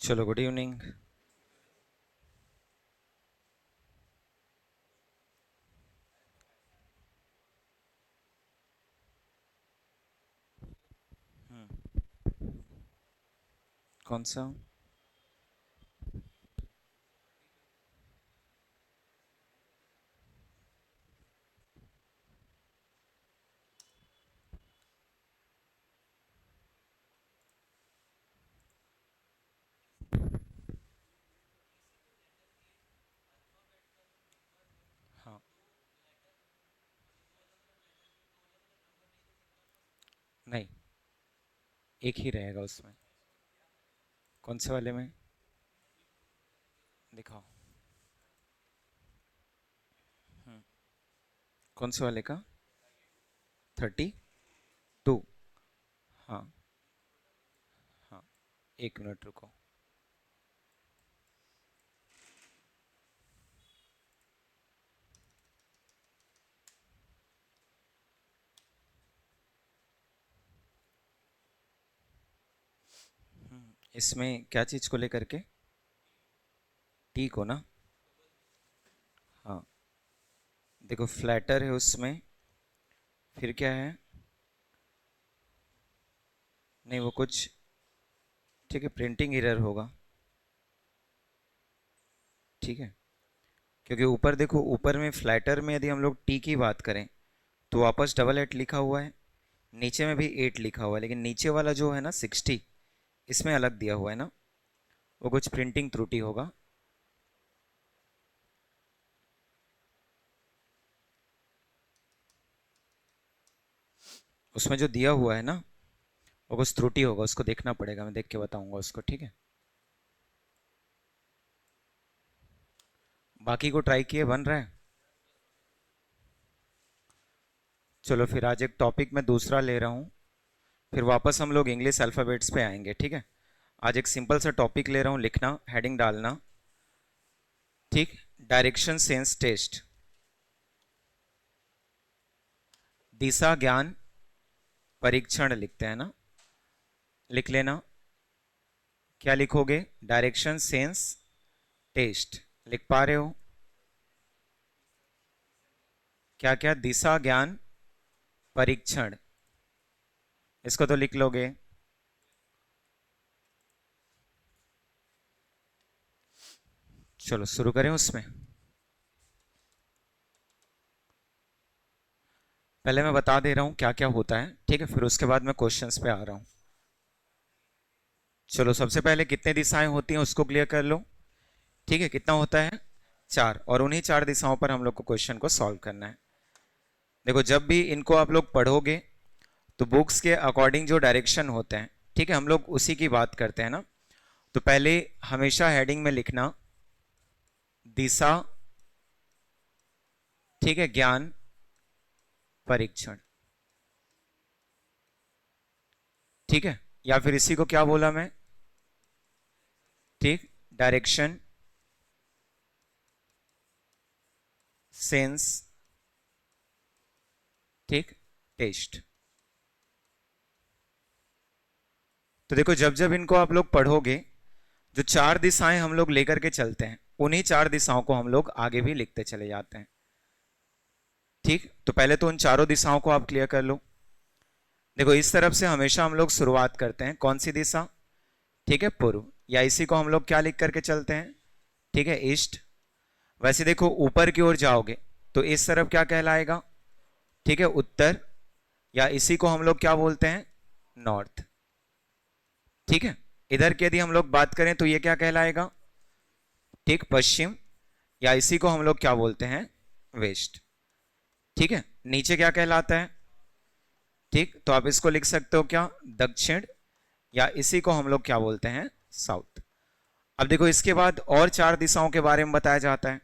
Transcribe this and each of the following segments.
चलो good evening. कौन सा? हाँ, नहीं, एक ही रहेगा उसमें। कौन से वाले में? दिखाओ। कौन से वाले का? 32। हाँ हाँ, 1 मिनट रुको। इसमें क्या चीज़ को लेकर के? टी को ना? हाँ, देखो फ्लैटर है उसमें। फिर क्या है? नहीं, वो कुछ, ठीक है, प्रिंटिंग एरर होगा। ठीक है, क्योंकि ऊपर देखो, ऊपर में फ्लैटर में यदि हम लोग टी की बात करें तो वापस डबल एट लिखा हुआ है। नीचे में भी 8 लिखा हुआ है, लेकिन नीचे वाला जो है ना 60, इसमें अलग दिया हुआ है ना। वो कुछ प्रिंटिंग त्रुटि होगा। उसमें जो दिया हुआ है ना, वो कुछ त्रुटि होगा, उसको देखना पड़ेगा, मैं देख के बताऊंगा उसको, ठीक है। बाकी को ट्राई किए, बन रहा है। चलो फिर आज एक टॉपिक मैं दूसरा ले रहा हूँ, फिर वापस हम लोग इंग्लिश अल्फ़ाबेट्स पे आएंगे, ठीक है। आज एक सिंपल सा टॉपिक ले रहा हूँ, लिखना, हेडिंग डालना, ठीक। डायरेक्शन सेंस टेस्ट, दिशा ज्ञान परीक्षण लिखते हैं ना। लिख लेना। क्या लिखोगे? Direction sense test. लिख पा रहे हो? क्या क्या? दिशा ज्ञान परीक्षण, इसको तो लिख लोगे। चलो शुरू करें उसमें। पहले मैं बता दे रहा हूँ क्या क्या होता है, ठीक है, फिर उसके बाद मैं क्वेश्चंस पे आ रहा हूँ। चलो सबसे पहले कितने दिशाएं होती हैं उसको क्लियर कर लो। ठीक है, कितना होता है? 4, और उन्हीं 4 दिशाओं पर हम लोग को क्वेश्चन को सॉल्व करना है। देखो जब भी इनको आप लोग पढ़ोगे तो बुक्स के अकॉर्डिंग जो डायरेक्शन होते हैं, ठीक है, हम लोग उसी की बात करते हैं ना। तो पहले हमेशा हेडिंग में लिखना दिशा, ठीक है, ज्ञान परीक्षण, ठीक है। या फिर इसी को क्या बोला मैं? ठीक, डायरेक्शन सेंस, ठीक, टेस्ट। तो देखो जब जब इनको आप लोग पढ़ोगे, जो 4 दिशाएं हम लोग लेकर के चलते हैं, उन्हीं 4 दिशाओं को हम लोग आगे भी लिखते चले जाते हैं। ठीक, तो पहले तो उन चारों दिशाओं को आप क्लियर कर लो। देखो इस तरफ से हमेशा हम लोग शुरुआत करते हैं, कौन सी दिशा? ठीक है, पूर्व, या इसी को हम लोग क्या लिख करके चलते हैं? ठीक है, ईस्ट। वैसे देखो ऊपर की ओर जाओगे तो इस तरफ क्या कहलाएगा? ठीक है, उत्तर, या इसी को हम लोग क्या बोलते हैं? नॉर्थ। ठीक है, इधर की यदि हम लोग बात करें तो ये क्या कहलाएगा? ठीक, पश्चिम, या इसी को हम लोग क्या बोलते हैं? वेस्ट। ठीक है, नीचे क्या कहलाता है? ठीक, तो आप इसको लिख सकते हो क्या? दक्षिण, या इसी को हम लोग क्या बोलते हैं? साउथ। अब देखो इसके बाद और 4 दिशाओं के बारे में बताया जाता है।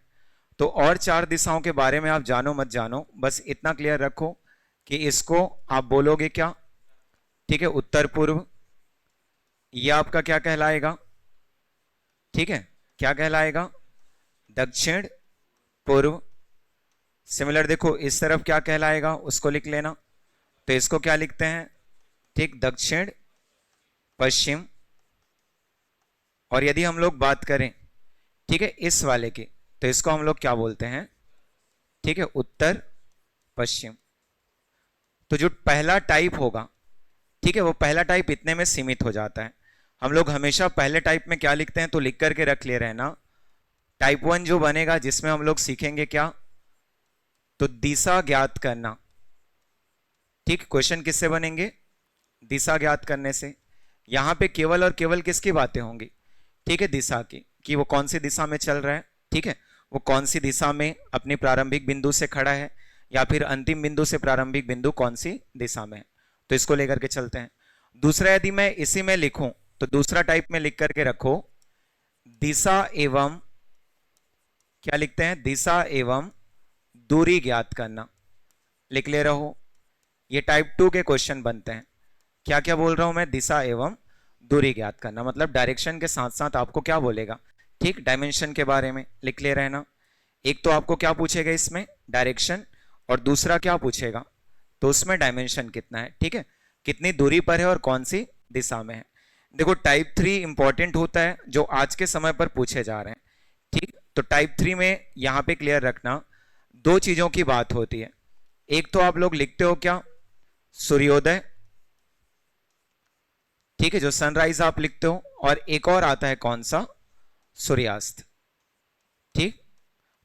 तो और 4 दिशाओं के बारे में आप जानो मत जानो, बस इतना क्लियर रखो कि इसको आप बोलोगे क्या? ठीक है, उत्तर पूर्व, ये आपका क्या कहलाएगा? ठीक है, क्या कहलाएगा? दक्षिण पूर्व। सिमिलर देखो इस तरफ क्या कहलाएगा, उसको लिख लेना। तो इसको क्या लिखते हैं? ठीक, दक्षिण पश्चिम। और यदि हम लोग बात करें, ठीक है, इस वाले की, तो इसको हम लोग क्या बोलते हैं, ठीक है, उत्तर पश्चिम। तो जो पहला टाइप होगा, ठीक है, वो पहला टाइप इतने में सीमित हो जाता है। हम लोग हमेशा पहले टाइप में क्या लिखते हैं, तो लिख करके रख ले रहना, टाइप 1 जो बनेगा जिसमें हम लोग सीखेंगे क्या, तो दिशा ज्ञात करना। ठीक, क्वेश्चन किससे बनेंगे, दिशा ज्ञात करने से। यहां पे केवल और केवल किसकी बातें होंगी, ठीक है, दिशा की, कि वो कौन सी दिशा में चल रहा है, ठीक है, वो कौन सी दिशा में अपनी प्रारंभिक बिंदु से खड़ा है, या फिर अंतिम बिंदु से प्रारंभिक बिंदु कौन सी दिशा में है, तो इसको लेकर के चलते हैं। दूसरा, यदि मैं इसी में लिखूं, तो दूसरा टाइप में लिख करके रखो, दिशा एवं, क्या लिखते हैं, दिशा एवं दूरी ज्ञात करना, लिख ले रहो। ये टाइप 2 के क्वेश्चन बनते हैं। क्या क्या बोल रहा हूं मैं, दिशा एवं दूरी ज्ञात करना, मतलब डायरेक्शन के साथ साथ आपको क्या बोलेगा, ठीक, डायमेंशन के बारे में लिख ले रहना। एक तो आपको क्या पूछेगा इसमें, डायरेक्शन, और दूसरा क्या पूछेगा, तो उसमें डायमेंशन कितना है, ठीक है, कितनी दूरी पर है और कौन सी दिशा में है। देखो टाइप 3 इंपॉर्टेंट होता है, जो आज के समय पर पूछे जा रहे हैं, ठीक। तो टाइप 3 में यहां पे क्लियर रखना, दो चीजों की बात होती है। एक तो आप लोग लिखते हो क्या, सूर्योदय, ठीक है, जो सनराइज आप लिखते हो, और एक और आता है कौन सा, सूर्यास्त, ठीक।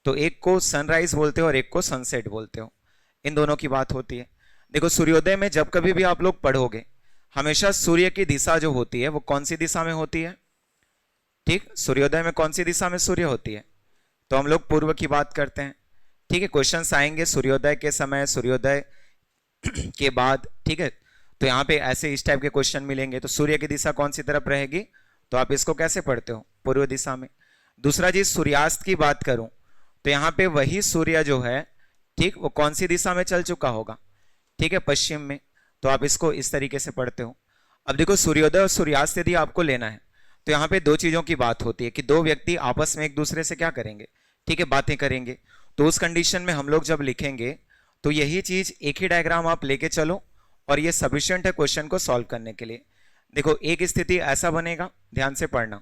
तो एक को सनराइज बोलते हो और एक को सनसेट बोलते हो, इन दोनों की बात होती है। देखो सूर्योदय में जब कभी भी आप लोग पढ़ोगे, हमेशा सूर्य की दिशा जो होती है वो कौन सी दिशा में होती है, ठीक, सूर्योदय में कौन सी दिशा में सूर्य होती है, तो हम लोग पूर्व की बात करते हैं, ठीक है। क्वेश्चंस आएंगे सूर्योदय के समय, सूर्योदय के बाद, ठीक है, तो यहाँ पे ऐसे इस टाइप के क्वेश्चन मिलेंगे। तो सूर्य की दिशा कौन सी तरफ रहेगी, तो आप इसको कैसे पढ़ते हो, पूर्व दिशा में। दूसरा चीज, सूर्यास्त की बात करूं, तो यहाँ पे वही सूर्य जो है, ठीक, वो कौन सी दिशा में चल चुका होगा, ठीक है, पश्चिम में, तो आप इसको इस तरीके से पढ़ते हो। अब देखो सूर्योदय और सूर्यास्त यदि आपको लेना है, तो यहाँ पे दो चीजों की बात होती है कि दो व्यक्ति आपस में एक दूसरे से क्या करेंगे, ठीक है, बातें करेंगे। तो उस कंडीशन में हम लोग जब लिखेंगे, तो यही चीज एक ही डायग्राम आप लेके चलो, और ये सफिशियंट है क्वेश्चन को सॉल्व करने के लिए। देखो एक स्थिति ऐसा बनेगा, ध्यान से पढ़ना,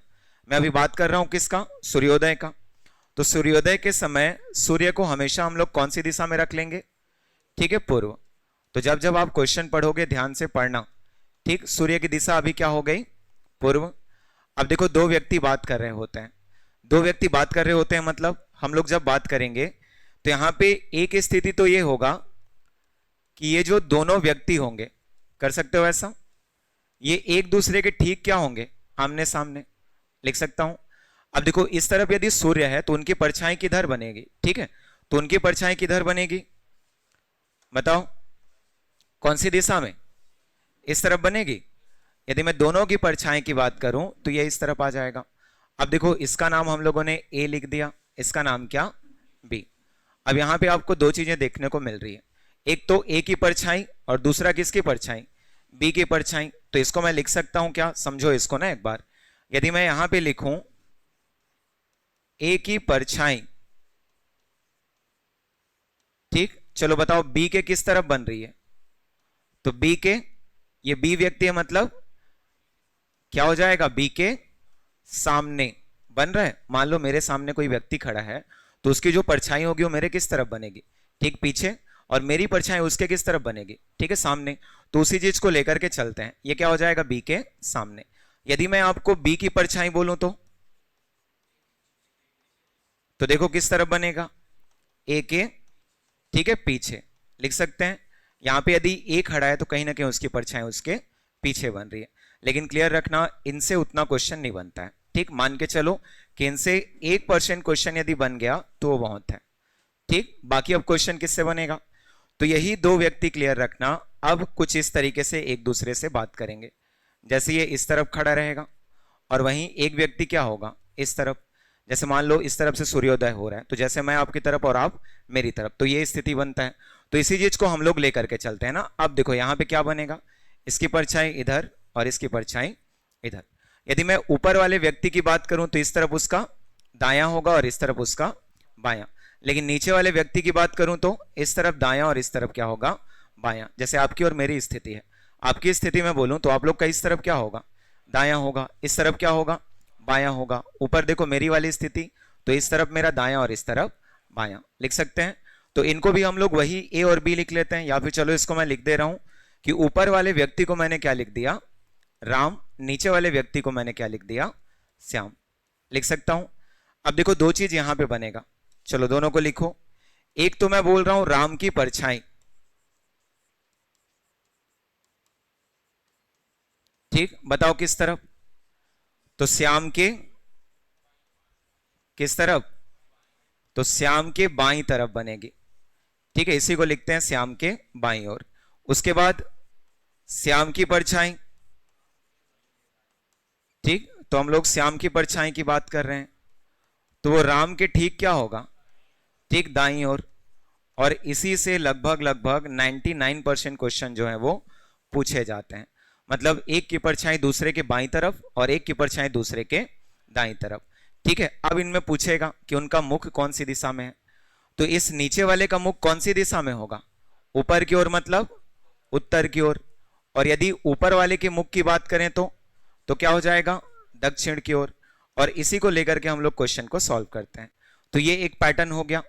मैं अभी बात कर रहा हूं किसका, सूर्योदय का। तो सूर्योदय के समय सूर्य को हमेशा हम लोग कौन सी दिशा में रख लेंगे, ठीक है, पूर्व। तो जब जब आप क्वेश्चन पढ़ोगे ध्यान से पढ़ना, ठीक, सूर्य की दिशा अभी क्या हो गई, पूर्व। अब देखो दो व्यक्ति बात कर रहे होते हैं, दो व्यक्ति बात कर रहे होते हैं, मतलब हम लोग जब बात करेंगे, तो यहां पे एक स्थिति तो ये होगा कि ये जो दोनों व्यक्ति होंगे, कर सकते हो ऐसा, ये एक दूसरे के ठीक क्या होंगे, आमने सामने, लिख सकता हूं। अब देखो इस तरफ यदि सूर्य है तो उनकी परछाई किधर बनेगी, ठीक है, तो उनकी परछाई किधर बनेगी, बताओ कौन सी दिशा में, इस तरफ बनेगी। यदि मैं दोनों की परछाई की बात करूं तो ये इस तरफ आ जाएगा। अब देखो इसका नाम हम लोगों ने ए लिख दिया, इसका नाम क्या, बी। अब यहां पे आपको दो चीजें देखने को मिल रही है, एक तो ए की परछाई और दूसरा किसकी परछाई, बी की परछाई। तो इसको मैं लिख सकता हूं क्या, समझो इसको ना एक बार, यदि मैं यहां पे लिखूं ए की परछाई, ठीक, चलो बताओ बी के किस तरफ बन रही है, तो बी के, ये बी व्यक्ति है, मतलब क्या हो जाएगा, बी के सामने बन रहा है। मान लो मेरे सामने कोई व्यक्ति खड़ा है, तो उसकी जो परछाई होगी वो मेरे किस तरफ बनेगी, ठीक, पीछे, और मेरी परछाई उसके किस तरफ बनेगी, ठीक है, सामने। तो उसी चीज को लेकर के चलते हैं, ये क्या हो जाएगा, बी के सामने। यदि मैं आपको बी की परछाई बोलूं तो देखो किस तरफ बनेगा, ए के, ठीक है, पीछे, लिख सकते हैं। यहां पे यदि ए खड़ा है तो कहीं ना कहीं उसकी परछाई उसके पीछे बन रही है। लेकिन क्लियर रखना, इनसे उतना क्वेश्चन नहीं बनता है, ठीक, मान के चलो कि इनसे 1% क्वेश्चन यदि बन गया तो वो बहुत है, ठीक। बाकी अब क्वेश्चन किससे बनेगा, तो यही दो व्यक्ति, क्लियर रखना, अब कुछ इस तरीके से एक दूसरे से बात करेंगे। जैसे ये इस तरफ खड़ा रहेगा और वहीं एक व्यक्ति क्या होगा, इस तरफ। जैसे मान लो इस तरफ से सूर्योदय हो रहा है, तो जैसे मैं आपकी तरफ और आप मेरी तरफ, तो ये स्थिति बनता है। तो इसी चीज को हम लोग लेकर के चलते हैं ना। अब देखो यहाँ पे क्या बनेगा, इसकी परछाई इधर और इसकी परछाई इधर। यदि मैं ऊपर वाले व्यक्ति की बात करूं तो इस तरफ उसका दायां होगा और इस तरफ उसका बायां। लेकिन नीचे वाले व्यक्ति की बात करूं तो इस तरफ दायां और इस तरफ क्या होगा, बायां। जैसे आपकी और मेरी स्थिति है, आपकी स्थिति में बोलूं तो आप लोग का इस तरफ क्या होगा, दायां होगा, इस तरफ क्या होगा, बायां होगा। ऊपर देखो मेरी वाली स्थिति, तो इस तरफ मेरा दायां और इस तरफ बायां लिख सकते हैं। तो इनको भी हम लोग वही ए और बी लिख लेते हैं, या फिर चलो इसको मैं लिख दे रहा हूं कि ऊपर वाले व्यक्ति को मैंने क्या लिख दिया, राम, नीचे वाले व्यक्ति को मैंने क्या लिख दिया, श्याम, लिख सकता हूं। अब देखो दो चीज यहां पे बनेगा, चलो दोनों को लिखो। एक तो मैं बोल रहा हूं राम की परछाई, ठीक, बताओ किस तरफ, तो श्याम के किस तरफ, तो श्याम के बाईं तरफ बनेगी, ठीक है, इसी को लिखते हैं श्याम के बाईं ओर। उसके बाद श्याम की परछाई, ठीक, तो हम लोग श्याम की परछाई की बात कर रहे हैं, तो वो राम के ठीक क्या होगा, ठीक दाईं ओर। और इसी से लगभग लगभग 99% क्वेश्चन जो है वो पूछे जाते हैं। मतलब एक की परछाई दूसरे के बाईं तरफ और एक की परछाई दूसरे के दाईं तरफ, ठीक है। अब इनमें पूछेगा कि उनका मुख कौन सी दिशा में है, तो इस नीचे वाले का मुख कौन सी दिशा में होगा, ऊपर की ओर, मतलब उत्तर की ओर। और यदि ऊपर वाले के मुख की बात करें तो क्या हो जाएगा, दक्षिण की ओर। और इसी को लेकर के हम लोग क्वेश्चन को सॉल्व करते हैं। तो ये एक पैटर्न हो गया।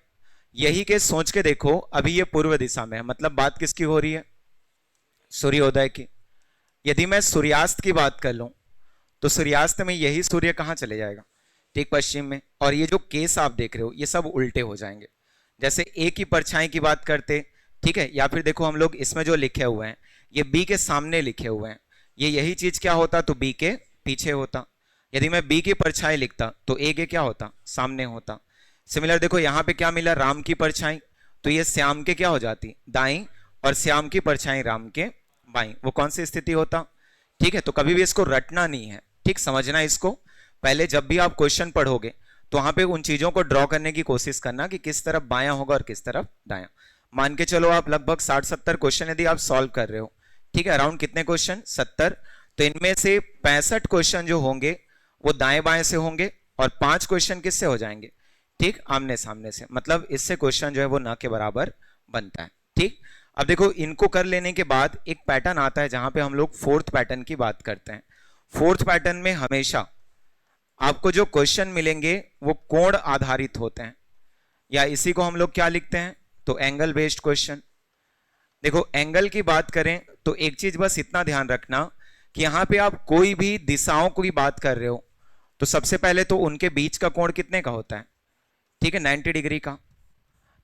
यही के सोच के देखो, अभी ये पूर्व दिशा में है, मतलब बात किसकी हो रही है, सूर्योदय की। यदि मैं सूर्यास्त की बात कर लूं तो सूर्यास्त में यही सूर्य कहां चले जाएगा, ठीक पश्चिम में। और ये जो केस आप देख रहे हो ये सब उल्टे हो जाएंगे। जैसे ए की परछाई की बात करते, ठीक है, या फिर देखो हम लोग इसमें जो लिखे हुए हैं ये बी के सामने लिखे हुए हैं, ये यही चीज क्या होता, तो बी के पीछे होता। यदि मैं बी की परछाई लिखता तो ए के क्या होता, सामने होता। सिमिलर देखो यहाँ पे क्या मिला, राम की परछाई, तो ये श्याम के क्या हो जाती, दाई, और श्याम की परछाई राम के बाई, वो कौन सी स्थिति होता, ठीक है। तो कभी भी इसको रटना नहीं है, ठीक, समझना इसको। पहले जब भी आप क्वेश्चन पढ़ोगे तो वहां पे उन चीजों को ड्रॉ करने की कोशिश करना कि किस तरफ बायां होगा और किस तरफ दायां। मान के चलो आप लगभग 60-70 क्वेश्चन यदि आप सॉल्व कर रहे हो, ठीक है, अराउंड कितने क्वेश्चन, 70, तो इनमें से 65 क्वेश्चन जो होंगे वो दाएं बाएं से होंगे और 5 क्वेश्चन किससे हो जाएंगे, ठीक, आमने सामने से। मतलब इससे क्वेश्चन जो है वो ना के बराबर बनता है, ठीक। अब देखो इनको कर लेने के बाद एक पैटर्न आता है जहां पे हम लोग फोर्थ पैटर्न की बात करते हैं। फोर्थ पैटर्न में हमेशा आपको जो क्वेश्चन मिलेंगे वो कोण आधारित होते हैं, या इसी को हम लोग क्या लिखते हैं, तो एंगल बेस्ड क्वेश्चन। देखो एंगल की बात करें तो एक चीज बस इतना ध्यान रखना कि यहां पे आप कोई भी दिशाओं की बात कर रहे हो तो सबसे पहले तो उनके बीच का कोण कितने का होता है, ठीक है, 90 डिग्री का।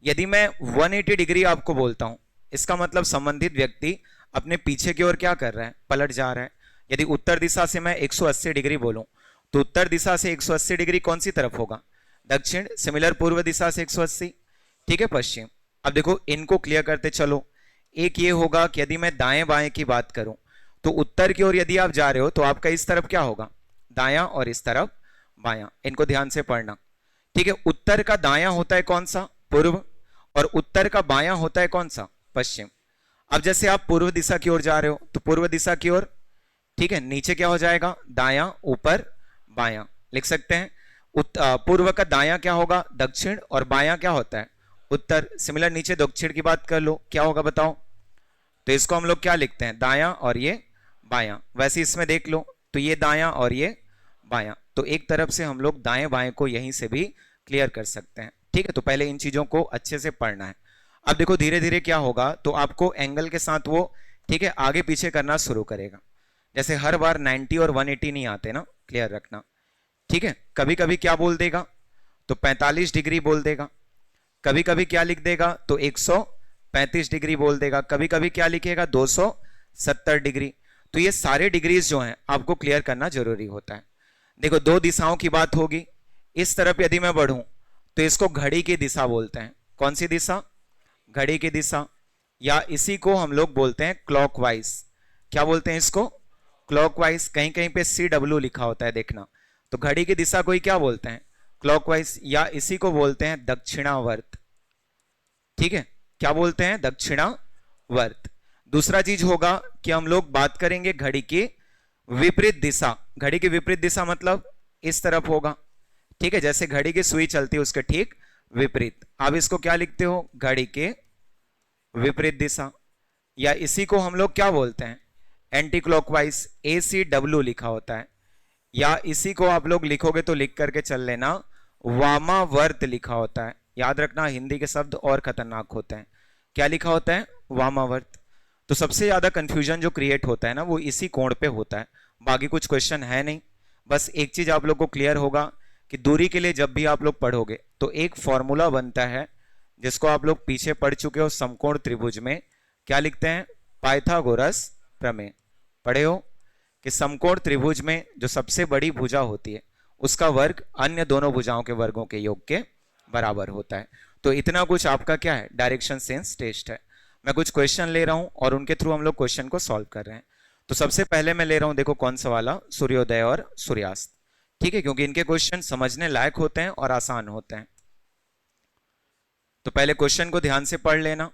यदि मैं 180 डिग्री आपको बोलता हूं, इसका मतलब संबंधित व्यक्ति अपने पीछे की ओर क्या कर रहा है, पलट जा रहा है। यदि उत्तर दिशा से मैं 180 डिग्री बोलूं तो उत्तर दिशा से 180 डिग्री कौन सी तरफ होगा, दक्षिण। सिमिलर पूर्व दिशा से 180, ठीक है, पश्चिम। अब देखो इनको क्लियर करते चलो। एक ये होगा कि यदि मैं दाएं बाएं की बात करूं तो उत्तर की ओर यदि आप जा रहे हो तो आपका इस तरफ क्या होगा, दायां, और इस तरफ बायां। इनको ध्यान से पढ़ना, ठीक है। उत्तर का दायां होता है कौन सा, पूर्व, और उत्तर का बायां होता है कौन सा, पश्चिम। अब जैसे आप पूर्व दिशा की ओर जा रहे हो तो पूर्व दिशा की ओर, ठीक है, नीचे क्या हो जाएगा, दायां, ऊपर बायां, लिख सकते हैं। पूर्व का दायां क्या होगा, दक्षिण, और बायां क्या होता है, उत्तर। सिमिलर नीचे दक्षिण की बात कर लो, क्या होगा बताओ, तो इसको हम लोग क्या लिखते हैं, दायां और ये बायां। वैसे इसमें देख लो तो ये दायां और ये बायां, तो एक तरफ से हम लोग दाएं बाएं को यहीं से भी क्लियर कर सकते हैं, ठीक है। तो पहले इन चीजों को अच्छे से पढ़ना है। अब देखो धीरे धीरे क्या होगा, तो आपको एंगल के साथ वो, ठीक है, आगे पीछे करना शुरू करेगा। जैसे हर बार 90 और 180 नहीं आते ना, क्लियर रखना, ठीक है। कभी कभी क्या बोल देगा, तो 45 डिग्री बोल देगा। कभी कभी क्या लिख देगा, तो 135 डिग्री बोल देगा। कभी कभी क्या लिखेगा, 270 डिग्री। तो ये सारे डिग्रीज जो हैं आपको क्लियर करना जरूरी होता है। देखो दो दिशाओं की बात होगी, इस तरफ यदि मैं बढ़ूं तो इसको घड़ी की दिशा बोलते हैं। कौन सी दिशा, घड़ी की दिशा, या इसी को हम लोग बोलते हैं क्लॉकवाइज। क्या बोलते हैं इसको, क्लॉकवाइज। कहीं कहीं पे CW लिखा होता है, देखना। तो घड़ी की दिशा को ही क्या बोलते हैं, क्लॉकवाइज, या इसी को बोलते हैं दक्षिणावर्त, ठीक है। क्या बोलते हैं, दक्षिणावर्त। दूसरा चीज होगा कि हम लोग बात करेंगे घड़ी की विपरीत दिशा। घड़ी की विपरीत दिशा मतलब इस तरफ होगा, ठीक है। जैसे घड़ी की सुई चलती है उसके ठीक विपरीत, आप इसको क्या लिखते हो, घड़ी के विपरीत दिशा। या इसी को हम लोग क्या बोलते हैं, एंटी क्लॉकवाइज, ACW लिखा होता है। या इसी को आप लोग लिखोगे तो लिख करके चल लेना, वामावर्त लिखा होता है। याद रखना हिंदी के शब्द और खतरनाक होते हैं। क्या लिखा होता है? वामावर्त। तो सबसे ज्यादा कंफ्यूजन जो क्रिएट होता है ना वो इसी कोण पे होता है, बाकी कुछ क्वेश्चन है नहीं। बस एक चीज आप लोग को क्लियर होगा कि दूरी के लिए जब भी आप लोग पढ़ोगे तो एक फॉर्मूला बनता है जिसको आप लोग पीछे पढ़ चुके हो समकोण त्रिभुज में। क्या लिखते हैं? पाइथागोरस प्रमेय। पढ़े हो कि समकोण त्रिभुज में जो सबसे बड़ी भुजा होती है उसका वर्ग अन्य दोनों भुजाओं के वर्गों के योग के बराबर होता है। तो इतना कुछ आपका क्या है? डायरेक्शन सेंस टेस्ट है। मैं कुछ क्वेश्चन ले रहा हूं और उनके थ्रू हम लोग क्वेश्चन को सॉल्व कर रहे हैं। तो सबसे पहले मैं ले रहा हूं, देखो कौन सा वाला, सूर्योदय और सूर्यास्त। ठीक है, क्योंकि इनके क्वेश्चन समझने लायक होते हैं और आसान होते हैं। तो पहले क्वेश्चन को ध्यान से पढ़ लेना।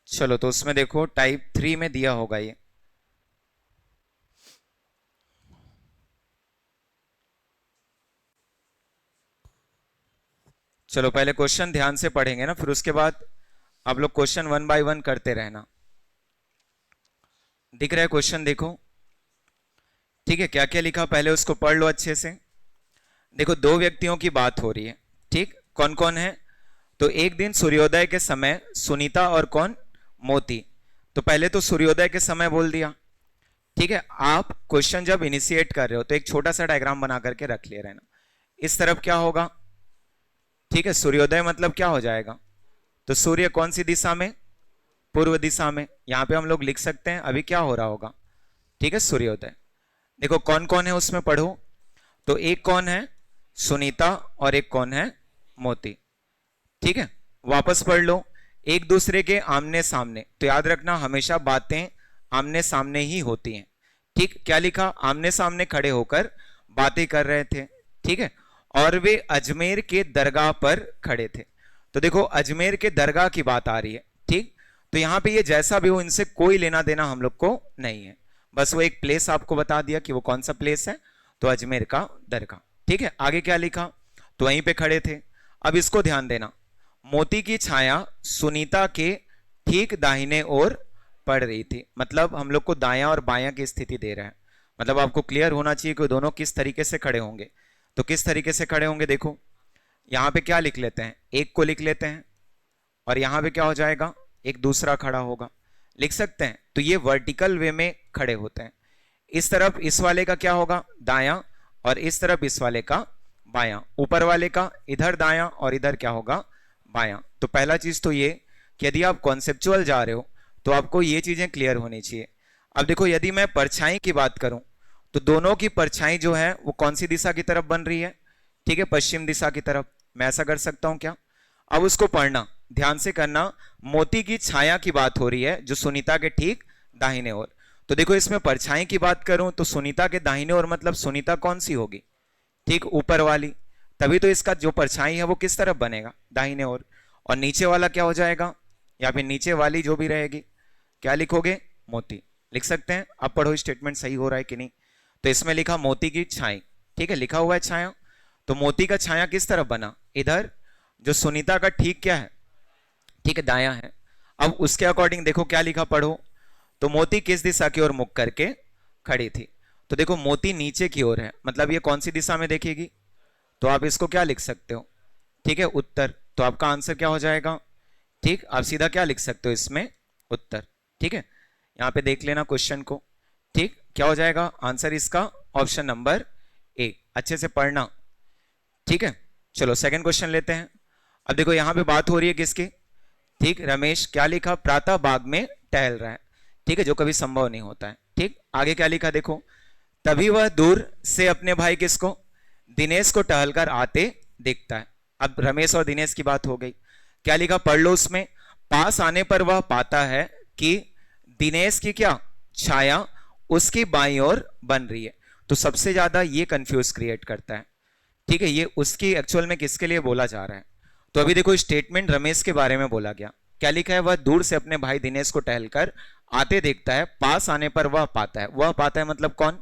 चलो, तो उसमें देखो टाइप 3 में दिया होगा ये। चलो पहले क्वेश्चन ध्यान से पढ़ेंगे ना, फिर उसके बाद आप लोग क्वेश्चन 1 बाय 1 करते रहना। दिख रहा है क्वेश्चन? देखो ठीक है, क्या क्या लिखा पहले उसको पढ़ लो अच्छे से। देखो दो व्यक्तियों की बात हो रही है, ठीक, कौन कौन है? तो एक दिन सूर्योदय के समय सुनीता और कौन? मोती। तो पहले तो सूर्योदय के समय बोल दिया। ठीक है, आप क्वेश्चन जब इनिशिएट कर रहे हो तो एक छोटा सा डायग्राम बना करके रख ले रहना। इस तरफ क्या होगा? ठीक है, सूर्योदय मतलब क्या हो जाएगा? तो सूर्य कौन सी दिशा में? पूर्व दिशा में। यहां पे हम लोग लिख सकते हैं अभी क्या हो रहा होगा। ठीक है, सूर्योदय। देखो कौन कौन है उसमें पढ़ो। तो एक कौन है? सुनीता, और एक कौन है? मोती। ठीक है, वापस पढ़ लो। एक दूसरे के आमने सामने, तो याद रखना हमेशा बातें आमने सामने ही होती हैं। ठीक, क्या लिखा? आमने सामने खड़े होकर बातें कर रहे थे। ठीक है, और वे अजमेर के दरगाह पर खड़े थे। तो देखो अजमेर के दरगाह की बात आ रही है। ठीक, तो यहां पे ये जैसा भी हो इनसे कोई लेना देना हम लोग को नहीं है, बस वो एक प्लेस आपको बता दिया कि वो कौन सा प्लेस है, तो अजमेर का दरगाह। ठीक है, आगे क्या लिखा? तो वहीं पे खड़े थे। अब इसको ध्यान देना, मोती की छाया सुनीता के ठीक दाहिने ओर पड़ रही थी। मतलब हम लोग को दायां और बायां की स्थिति दे रहा है। मतलब आपको क्लियर होना चाहिए कि दोनों किस तरीके से खड़े होंगे। तो किस तरीके से खड़े होंगे? देखो यहां पे क्या लिख लेते हैं, एक को लिख लेते हैं, और यहां पे क्या हो जाएगा? एक दूसरा खड़ा होगा, लिख सकते हैं। तो ये वर्टिकल वे में खड़े होते हैं। इस तरफ इस वाले का क्या होगा? दायां, और इस तरफ इस वाले का बायां। ऊपर वाले का इधर दायां और इधर क्या होगा? बायां। तो पहला चीज तो ये कि यदि आप कॉन्सेप्चुअल जा रहे हो तो आपको ये चीजें क्लियर होनी चाहिए। अब देखो यदि मैं परछाई की बात करूं तो दोनों की परछाई जो है वो कौन सी दिशा की तरफ बन रही है? ठीक है, पश्चिम दिशा की तरफ। मैं ऐसा कर सकता हूं क्या? अब उसको पढ़ना ध्यान से करना। मोती की छाया की बात हो रही है जो सुनीता के ठीक दाहिने ओर। तो देखो इसमें परछाई की बात करूं तो सुनीता के दाहिने ओर मतलब सुनीता कौन सी होगी? ठीक, ऊपर वाली। तभी तो इसका जो परछाई है वो किस तरफ बनेगा? दाहिने ओर। और नीचे वाला क्या हो जाएगा? या फिर नीचे वाली जो भी रहेगी क्या लिखोगे? मोती। लिख सकते हैं। अब पढ़ो स्टेटमेंट सही हो रहा है कि नहीं। तो इसमें लिखा मोती की छाई। ठीक है, लिखा हुआ है छाया। तो मोती का छाया किस तरफ बना? इधर। जो सुनीता का ठीक क्या है? ठीक है, दायां है। अब उसके अकॉर्डिंग देखो क्या लिखा, पढ़ो। तो मोती किस दिशा की ओर मुख करके खड़ी थी? तो देखो मोती नीचे की ओर है, मतलब ये कौन सी दिशा में देखेगी? तो आप इसको क्या लिख सकते हो? ठीक है, उत्तर। तो आपका आंसर क्या हो जाएगा? ठीक, आप सीधा क्या लिख सकते हो इसमें? उत्तर। ठीक है, यहां पे देख लेना क्वेश्चन को। ठीक, क्या हो जाएगा आंसर इसका? Option number A. अच्छे से पढ़ना। ठीक है, चलो सेकंड क्वेश्चन लेते हैं। अब देखो यहां पे बात हो रही है किसकी? ठीक, रमेश। क्या लिखा? प्रातः बाग में टहल रहा है। ठीक है, जो कभी संभव नहीं होता है। ठीक, आगे क्या लिखा देखो। तभी वह दूर से अपने भाई किसको? दिनेश को टहलकर आते देखता है। अब रमेश और दिनेश की बात हो गई। क्या लिखा पढ़ लो उसमें। पास आने पर वह पाता है कि दिनेश की क्या छाया उसकी बाईं ओर बन रही है। तो सबसे ज्यादा ये कंफ्यूज क्रिएट करता है। ठीक है, ये उसकी एक्चुअल में किसके लिए बोला जा रहा है? तो अभी देखो स्टेटमेंट रमेश के बारे में बोला गया। क्या लिखा है? वह दूर से अपने भाई दिनेश को टहलकर आते देखता है, पास आने पर वह पाता है। वह पाता है मतलब कौन?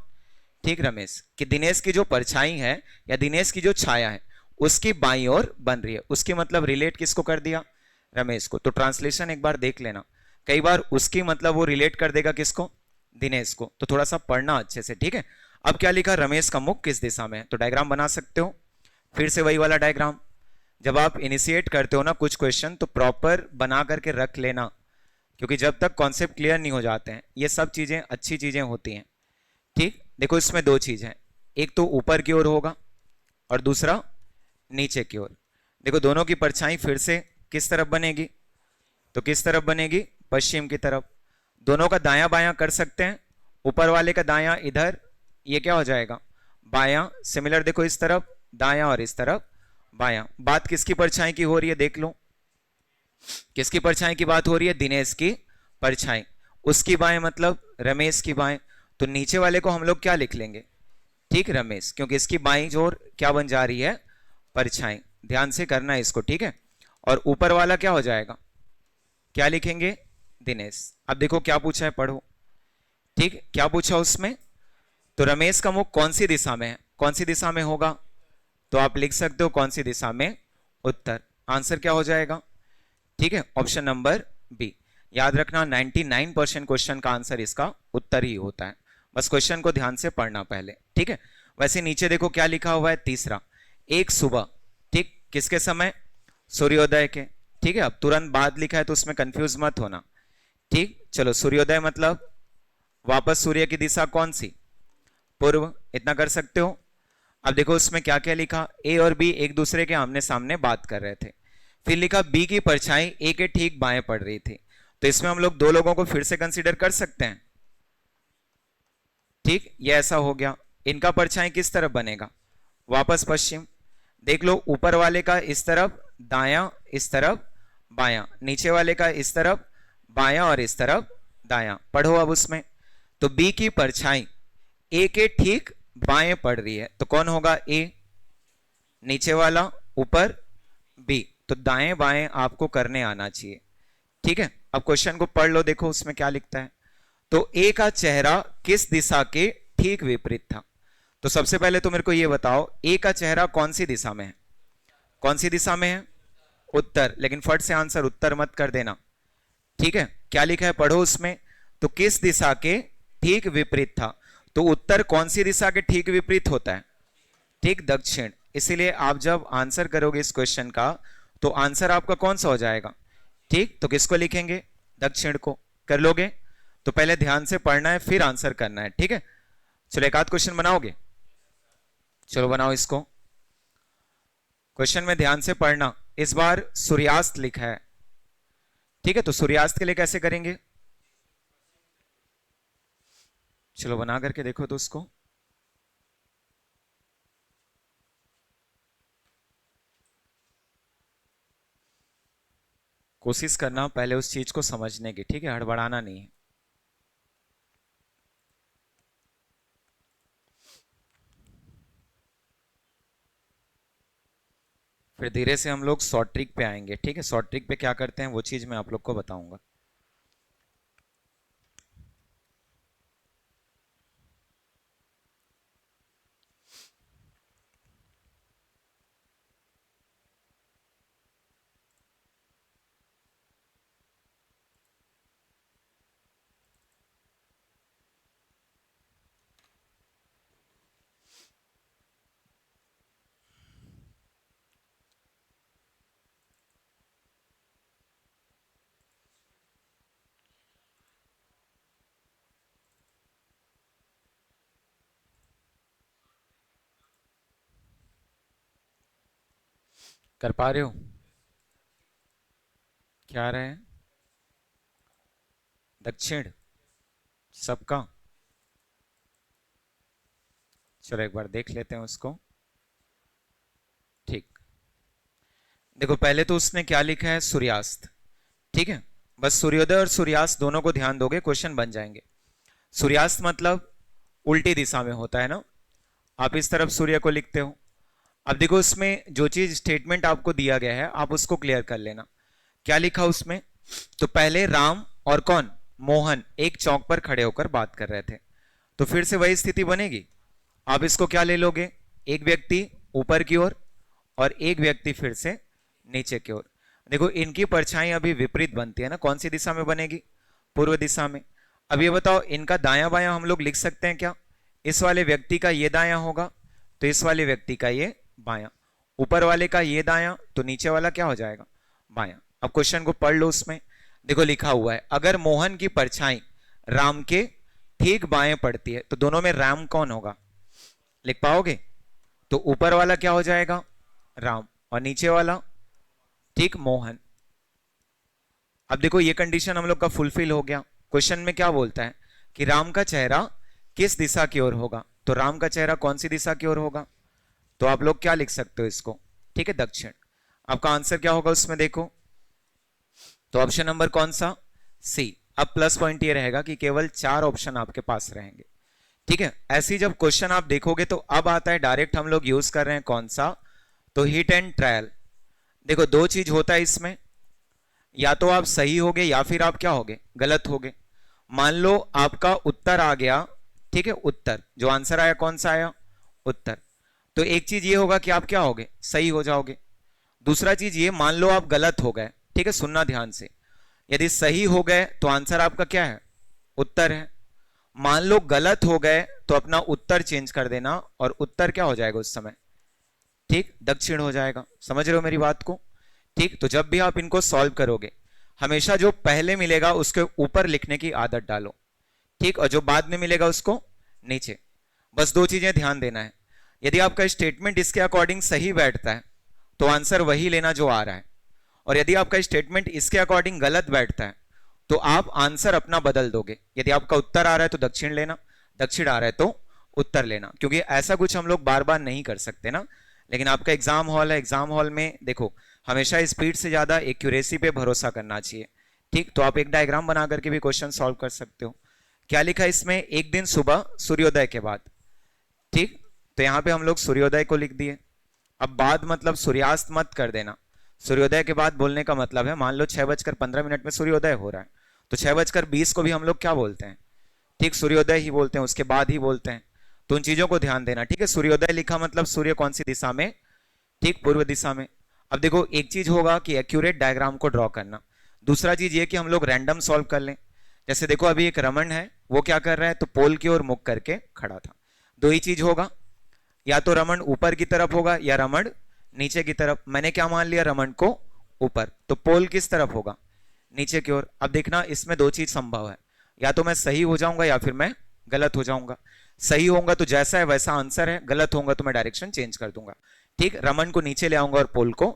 ठीक, रमेश। कि दिनेश की जो परछाई है या दिनेश की जो छाया है उसकी बाईं ओर बन रही है। उसकी मतलब रिलेट किसको कर दिया? रमेश को। तो ट्रांसलेशन एक बार देख लेना। कई बार उसकी मतलब वो रिलेट कर देगा किसको? दिनेश को, तो थोड़ा सा पढ़ना अच्छे से, ठीक है। अब क्या लिखा, रमेश का मुख किस दिशा में है, तो डायग्राम बना सकते हो, फिर से वही वाला डायग्राम। जब आप इनिशिएट करते हो ना कुछ क्वेश्चन, तो प्रॉपर बना करके रख लेना, क्योंकि जब तक कॉन्सेप्ट क्लियर नहीं हो जाते हैं ये सब चीजें अच्छी चीजें होती हैं, ठीक। देखो इसमें दो चीज है, एक तो ऊपर की ओर होगा और दूसरा नीचे की ओर। देखो दोनों की परछाई फिर से किस तरफ बनेगी, तो किस तरफ बनेगी, पश्चिम की तरफ। दोनों का दायां बायां कर सकते हैं, ऊपर वाले का दायां इधर, ये क्या हो जाएगा, बायां। सिमिलर देखो इस तरफ दायां और इस तरफ बायां। बात किसकी परछाई की हो रही है, देख लो किसकी परछाई की बात हो रही है, दिनेश की परछाई। उसकी बाएं मतलब रमेश की बाएं, तो नीचे वाले को हम लोग क्या लिख लेंगे, ठीक, रमेश, क्योंकि इसकी बाईं जोर क्या बन जा रही है, परछाई। ध्यान से करना है इसको, ठीक है। और ऊपर वाला क्या हो जाएगा, क्या लिखेंगे, दिनेश। अब देखो क्या पूछा है, पढ़ो, ठीक, क्या पूछा उसमें, तो रमेश का मुख कौन सी दिशा में है, कौन सी दिशा में होगा, तो आप लिख सकते हो कौन सी दिशा में, उत्तर। आंसर क्या हो जाएगा, ठीक है, ऑप्शन नंबर बी। याद रखना 99% क्वेश्चन का आंसर इसका उत्तर ही होता है, बस क्वेश्चन को ध्यान से पढ़ना पहले, ठीक है। वैसे नीचे देखो क्या लिखा हुआ है, तीसरा, एक सुबह, ठीक, किसके समय, सूर्योदय के, ठीक है। अब तुरंत बाद लिखा है तो उसमें कंफ्यूज मत होना, ठीक। चलो सूर्योदय मतलब वापस सूर्य की दिशा कौन सी, पूर्व, इतना कर सकते हो। अब देखो उसमें क्या क्या लिखा, ए और बी एक दूसरे के आमने सामने बात कर रहे थे। फिर लिखा बी की परछाई ए के ठीक बाएं पड़ रही थी, तो इसमें हम लोग दो लोगों को फिर से कंसीडर कर सकते हैं, ठीक, ये ऐसा हो गया। इनका परछाई किस तरफ बनेगा, वापस पश्चिम। देख लो ऊपर वाले का इस तरफ दायां, इस तरफ बायां, नीचे वाले का इस तरफ बायां और इस तरफ दायां। पढ़ो अब उसमें, तो बी की परछाई ए के ठीक बाएं पड़ रही है, तो कौन होगा, ए, नीचे वाला, ऊपर बी, तो दाएं बाएं आपको करने आना चाहिए, ठीक है। अब क्वेश्चन को पढ़ लो, देखो उसमें क्या लिखता है, तो ए का चेहरा किस दिशा के ठीक विपरीत था। तो सबसे पहले तो मेरे को यह बताओ, ए का चेहरा कौन सी दिशा में है, कौन सी दिशा में है, उत्तर। लेकिन फट से आंसर उत्तर मत कर देना, ठीक है। क्या लिखा है, पढ़ो उसमें, तो किस दिशा के ठीक विपरीत था, तो उत्तर कौन सी दिशा के ठीक विपरीत होता है, ठीक, दक्षिण। इसीलिए आप जब आंसर करोगे इस क्वेश्चन का, तो आंसर आपका कौन सा हो जाएगा, ठीक, तो किसको लिखेंगे, दक्षिण को। कर लोगे, तो पहले ध्यान से पढ़ना है फिर आंसर करना है, ठीक है। चलो एक आध क्वेश्चन बनाओगे, चलो बनाओ इसको। क्वेश्चन में ध्यान से पढ़ना, इस बार सूर्यास्त लिखा है, ठीक है, तो सूर्यास्त के लिए कैसे करेंगे, चलो बना करके देखो तो उसको। कोशिश करना पहले उस चीज को समझने की, ठीक है, हड़बड़ाना नहीं है। फिर धीरे से हम लोग शॉर्ट ट्रिक पे आएंगे, ठीक है। शॉर्ट ट्रिक पे क्या करते हैं वो चीज मैं आप लोग को बताऊंगा। कर पा रहे हो, क्या रहे हैं, दक्षिण सबका। चलो एक बार देख लेते हैं उसको, ठीक। देखो पहले तो उसने क्या लिखा है, सूर्यास्त, ठीक है। बस सूर्योदय और सूर्यास्त दोनों को ध्यान दोगे क्वेश्चन बन जाएंगे। सूर्यास्त मतलब उल्टी दिशा में होता है ना, आप इस तरफ सूर्य को लिखते हो। अब देखो उसमें जो चीज स्टेटमेंट आपको दिया गया है आप उसको क्लियर कर लेना। क्या लिखा उसमें, तो पहले राम और कौन, मोहन एक चौक पर खड़े होकर बात कर रहे थे, तो फिर से वही स्थिति बनेगी। आप इसको क्या ले लोगे, एक व्यक्ति ऊपर की ओर और एक व्यक्ति फिर से नीचे की ओर। देखो इनकी परछाई अभी विपरीत बनती है ना, कौन सी दिशा में बनेगी, पूर्व दिशा में। अब ये बताओ, इनका दायां बायां हम लोग लिख सकते हैं क्या? इस वाले व्यक्ति का ये दायां होगा तो इस वाले व्यक्ति का ये बायां, ऊपर वाले का ये दायां तो नीचे वाला क्या हो जाएगा? बायां। अब क्वेश्चन को पढ़ लो, उसमें देखो लिखा हुआ है, अगर मोहन की परछाई राम के ठीक बाएं पड़ती है तो दोनों में राम कौन होगा? लिख पाओगे? तो ऊपर वाला क्या हो जाएगा? राम, और नीचे वाला ठीक मोहन। अब देखो ये कंडीशन हम लोग का फुलफिल हो गया। क्वेश्चन में क्या बोलता है कि राम का चेहरा किस दिशा की ओर होगा, तो राम का चेहरा कौन सी दिशा की ओर होगा? तो आप लोग क्या लिख सकते हो इसको? ठीक है, दक्षिण। आपका आंसर क्या होगा उसमें देखो, तो ऑप्शन नंबर कौन सा? सी। अब प्लस पॉइंट ये रहेगा कि केवल 4 ऑप्शन आपके पास रहेंगे। ठीक है, ऐसे ही जब क्वेश्चन आप देखोगे तो अब आता है डायरेक्ट हम लोग यूज कर रहे हैं कौन सा? तो हिट एंड ट्रायल। देखो दो चीज होता है इसमें, या तो आप सही होगे या फिर आप क्या होगे? गलत होगे। मान लो आपका उत्तर आ गया, ठीक है, उत्तर जो आंसर आया कौन सा आया? उत्तर। तो एक चीज ये होगा कि आप क्या होगे? सही हो जाओगे। दूसरा चीज ये, मान लो आप गलत हो गए, ठीक है, सुनना ध्यान से, यदि सही हो गए तो आंसर आपका क्या है? उत्तर है। मान लो गलत हो गए तो अपना उत्तर चेंज कर देना और उत्तर क्या हो जाएगा उस समय? ठीक, दक्षिण हो जाएगा। समझ रहे हो मेरी बात को? ठीक, तो जब भी आप इनको सॉल्व करोगे हमेशा जो पहले मिलेगा उसके ऊपर लिखने की आदत डालो, ठीक, और जो बाद में मिलेगा उसको नीचे। बस दो चीजें ध्यान देना है, यदि आपका स्टेटमेंट इसके अकॉर्डिंग सही बैठता है तो आंसर वही लेना जो आ रहा है, और यदि आपका स्टेटमेंट इसके अकॉर्डिंग गलत बैठता है तो आप आंसर अपना बदल दोगे। यदि आपका उत्तर आ रहा है तो दक्षिण लेना, दक्षिण आ रहा है तो उत्तर लेना, क्योंकि ऐसा कुछ हम लोग बार बार नहीं कर सकते ना। लेकिन आपका एग्जाम हॉल है, एग्जाम हॉल में देखो हमेशा स्पीड से ज्यादा एक्यूरेसी पे भरोसा करना चाहिए। ठीक, तो आप एक डायग्राम बना करके भी क्वेश्चन सॉल्व कर सकते हो। क्या लिखा है इसमें? एक दिन सुबह सूर्योदय के बाद। ठीक, तो यहां पे हम लोग सूर्योदय को लिख दिए। अब बाद मतलब सूर्यास्त मत कर देना, सूर्योदय के बाद बोलने का मतलब है, मान लो 6:15 में सूर्योदय हो रहा है तो 6:20 को भी हम लोग क्या बोलते हैं? ठीक, सूर्योदय ही बोलते हैं, उसके बाद ही बोलते हैं। तो उन चीजों को ध्यान देना। ठीक है, सूर्योदय लिखा मतलब सूर्य कौन सी दिशा में? ठीक, पूर्व दिशा में। अब देखो एक चीज होगा कि एक्यूरेट डायग्राम को ड्रॉ करना, दूसरा चीज ये कि हम लोग रैंडम सॉल्व कर लें। जैसे देखो अभी एक रमन है, वो क्या कर रहा है? तो पोल की ओर मुख करके खड़ा था। दो ही चीज होगा, या तो रमन ऊपर की तरफ होगा या रमन नीचे की तरफ। मैंने क्या मान लिया? रमन को ऊपर, तो पोल किस तरफ होगा? नीचे की ओर। अब देखना इसमें दो चीज संभव है, या तो मैं सही हो जाऊंगा या फिर मैं गलत हो जाऊंगा। सही होऊंगा तो जैसा है वैसा आंसर है, गलत होऊंगा तो मैं डायरेक्शन चेंज कर दूंगा। ठीक, रमन को नीचे ले आऊंगा और पोल को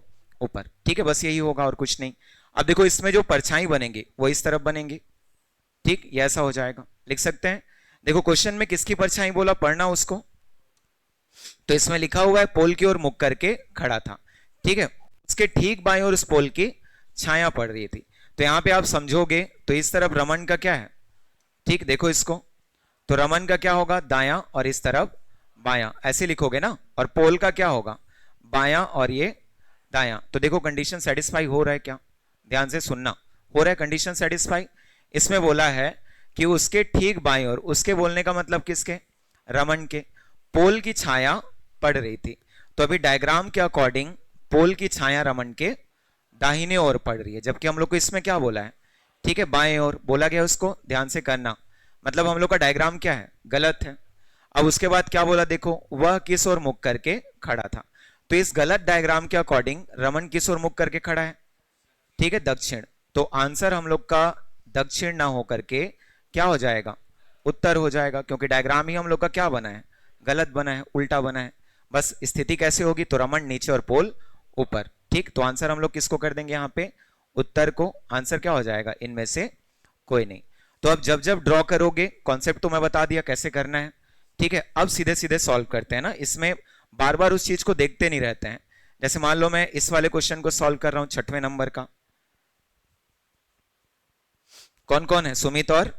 ऊपर। ठीक है, बस यही होगा और कुछ नहीं। अब देखो इसमें जो परछाई बनेंगी वो इस तरफ बनेंगी। ठीक, ये ऐसा हो जाएगा, लिख सकते हैं। देखो क्वेश्चन में किसकी परछाई बोला, पढ़ना उसको। तो इसमें लिखा हुआ है पोल की ओर मुख करके खड़ा था। ठीक है, उसके ठीक बाएं ओर उस पोल की छाया पड़ रही थी। तो यहां पे आप समझोगे तो इस तरफ रमन का क्या है? ठीक, देखो इसको, तो रमन का क्या होगा? दायां, और इस तरफ बायां, ऐसे लिखोगे ना। और पोल का क्या होगा? बायां और ये दायां। तो देखो कंडीशन सेटिस्फाई हो रहा है क्या? ध्यान से सुनना, हो रहा है कंडीशन सेटिस्फाई। इसमें बोला है कि उसके ठीक बाएं ओर, उसके बोलने का मतलब किसके? रमन के, पोल की छाया पड़ रही थी। तो अभी डायग्राम के अकॉर्डिंग पोल की छाया रमन के दाहिने ओर पड़ रही है, जबकि हम लोग को इसमें क्या बोला है? ठीक है, बाएं ओर बोला गया, उसको ध्यान से करना। मतलब हम लोग का डायग्राम क्या है? गलत है। अब उसके बाद क्या बोला देखो, वह किस ओर मुख करके खड़ा था। तो इस गलत डायग्राम के अकॉर्डिंग रमन किस ओर मुख करके खड़ा है? ठीक है, दक्षिण। तो आंसर हम लोग का दक्षिण ना होकर के क्या हो जाएगा? उत्तर हो जाएगा, क्योंकि डायग्राम ही हम लोग का क्या बना है? गलत बना है, उल्टा बना है। बस स्थिति कैसे होगी? तो रमन नीचे और पोल ऊपर। ठीक, तो आंसर हम लोग किसको कर देंगे यहाँ पे? उत्तर को। आंसर क्या हो जाएगा? इनमें से कोई नहीं। तो अब जब जब ड्रॉ करोगे, कॉन्सेप्ट तो मैं बता दिया कैसे करना है। ठीक है, अब सीधे सीधे सॉल्व करते हैं ना, इसमें बार बार उस चीज को देखते नहीं रहते हैं। जैसे मान लो मैं इस वाले क्वेश्चन को सॉल्व कर रहा हूं 6वें नंबर का। कौन कौन है? सुमित और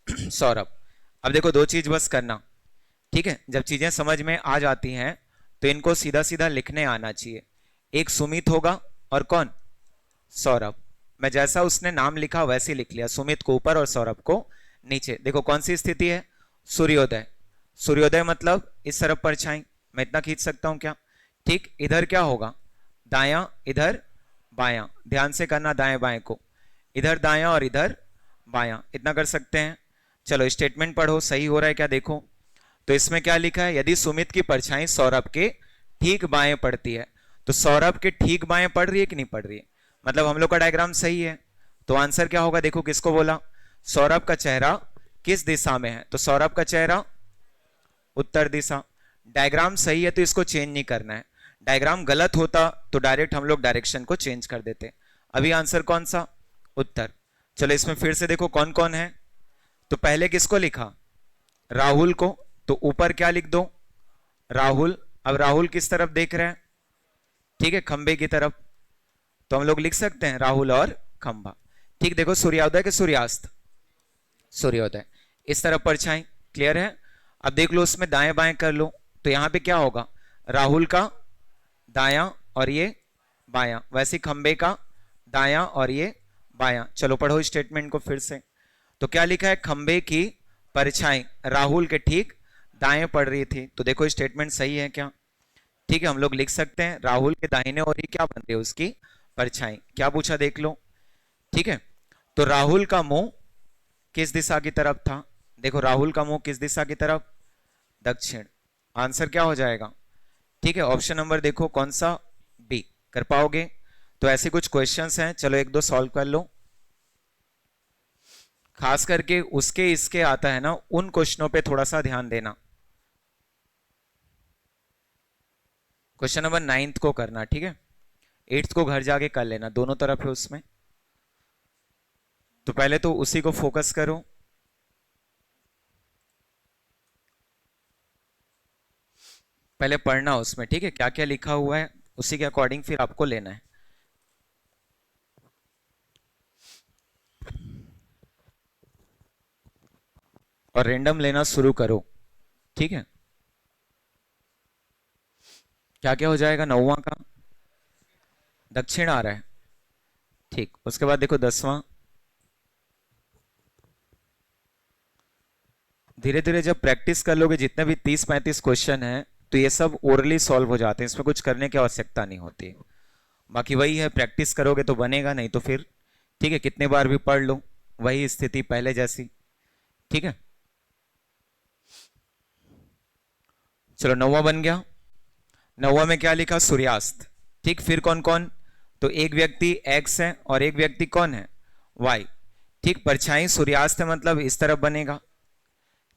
सौरभ। अब देखो दो चीज बस करना, ठीक है, जब चीजें समझ में आ जाती हैं तो इनको सीधा सीधा लिखने आना चाहिए। एक सुमित होगा और कौन? सौरभ। मैं जैसा उसने नाम लिखा वैसे लिख लिया, सुमित को ऊपर और सौरभ को नीचे। देखो कौन सी स्थिति है? सूर्योदय। सूर्योदय मतलब इस तरफ परछाई, मैं इतना खींच सकता हूं क्या? ठीक, इधर क्या होगा? दायां, इधर बायां। ध्यान से करना दाएं बाएं को, इधर दायां और इधर बायां, इतना कर सकते हैं। चलो स्टेटमेंट पढ़ो, सही हो रहा है क्या देखो। तो इसमें क्या लिखा है, यदि सुमित की परछाई सौरभ के ठीक बाएं पड़ती है, तो सौरभ के ठीक बाएं पड़ रही है कि नहीं पड़ रही है, मतलब हम लोग का डायग्राम सही है। तो आंसर क्या होगा देखो, किसको बोला, सौरभ का चेहरा किस दिशा में है, तो सौरभ का चेहरा उत्तर दिशा। डायग्राम सही है तो इसको चेंज नहीं करना है, डायग्राम गलत होता तो डायरेक्ट हम लोग डायरेक्शन को चेंज कर देते। अभी आंसर कौन सा, उत्तर। चलो इसमें फिर से देखो कौन कौन है। तो पहले किसको लिखा, राहुल को, तो ऊपर क्या लिख दो, राहुल। अब राहुल किस तरफ देख रहे हैं, ठीक है, खंबे की तरफ, तो हम लोग लिख सकते हैं राहुल और खंबा। ठीक, देखो सूर्योदय के सूर्यास्त, सूर्योदय, इस तरफ परछाई, क्लियर है। अब देख लो उसमें दाएं बाएं कर लो, तो यहां पे क्या होगा, राहुल का दायां और ये बायां, वैसे खंबे का दायां और ये बायां। चलो पढ़ो स्टेटमेंट को फिर से। तो क्या लिखा है, खंबे की परछाई राहुल के ठीक दाएं पड़ रही थी, तो देखो स्टेटमेंट सही है क्या। ठीक है, हम लोग लिख सकते हैं राहुल के दाहिने और ही क्या बन रही है, उसकी परछाई। क्या पूछा देख लो, ठीक है। तो राहुल का मुंह किस दिशा की तरफ था, देखो राहुल का मुंह किस दिशा की तरफ, दक्षिण। आंसर क्या हो जाएगा, ठीक है, ऑप्शन नंबर देखो कौन सा, बी। कर पाओगे, तो ऐसे कुछ क्वेश्चंस हैं, चलो एक दो सॉल्व कर लो। खास करके उसके इसके आता है ना, उन क्वेश्चनों पे थोड़ा सा ध्यान देना। क्वेश्चन नंबर 9th को करना, ठीक है, 8th को घर जाके कर लेना, दोनों तरफ है उसमें। तो पहले तो उसी को फोकस करो। पहले पढ़ना उसमें, ठीक है, क्या क्या लिखा हुआ है, उसी के अकॉर्डिंग फिर आपको लेना है। और रेंडम लेना शुरू करो, ठीक है। क्या क्या हो जाएगा, 9वां का दक्षिण आ रहा है, ठीक। उसके बाद देखो 10वां, धीरे धीरे जब प्रैक्टिस कर लोगे, जितने भी 30-35 क्वेश्चन हैं, तो ये सब ओरली सॉल्व हो जाते हैं, इसमें कुछ करने की आवश्यकता नहीं होती। बाकी वही है, प्रैक्टिस करोगे तो बनेगा, नहीं तो फिर ठीक है कितने बार भी पढ़ लो, वही स्थिति पहले जैसी, ठीक है। चलो 9वां बन गया। 9वां में क्या लिखा, सूर्यास्त, ठीक। फिर कौन कौन, तो एक व्यक्ति एक्स है और एक व्यक्ति कौन है, वाई, ठीक। परछाई सूर्यास्त है मतलब इस तरफ बनेगा,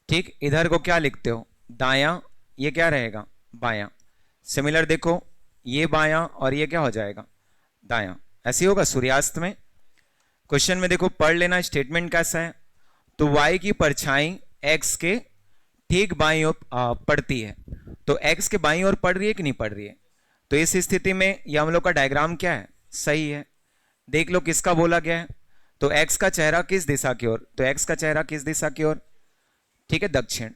ठीक। इधर को क्या लिखते हो, दायां, ये क्या रहेगा, बायां। सिमिलर देखो, ये बायां और ये क्या हो जाएगा, दायां, ऐसे होगा सूर्यास्त में। क्वेश्चन में देखो पढ़ लेना स्टेटमेंट कैसा है। तो y की परछाई x के ठीक बाईं ओर पड़ती है, तो x के बाईं ओर पड़ रही है कि नहीं पड़ रही है, तो इस स्थिति में ये हम लोग का डायग्राम क्या है, सही है। देख लो किसका बोला गया है, तो x का चेहरा किस दिशा की ओर, तो x का चेहरा किस दिशा की ओर, ठीक है, दक्षिण।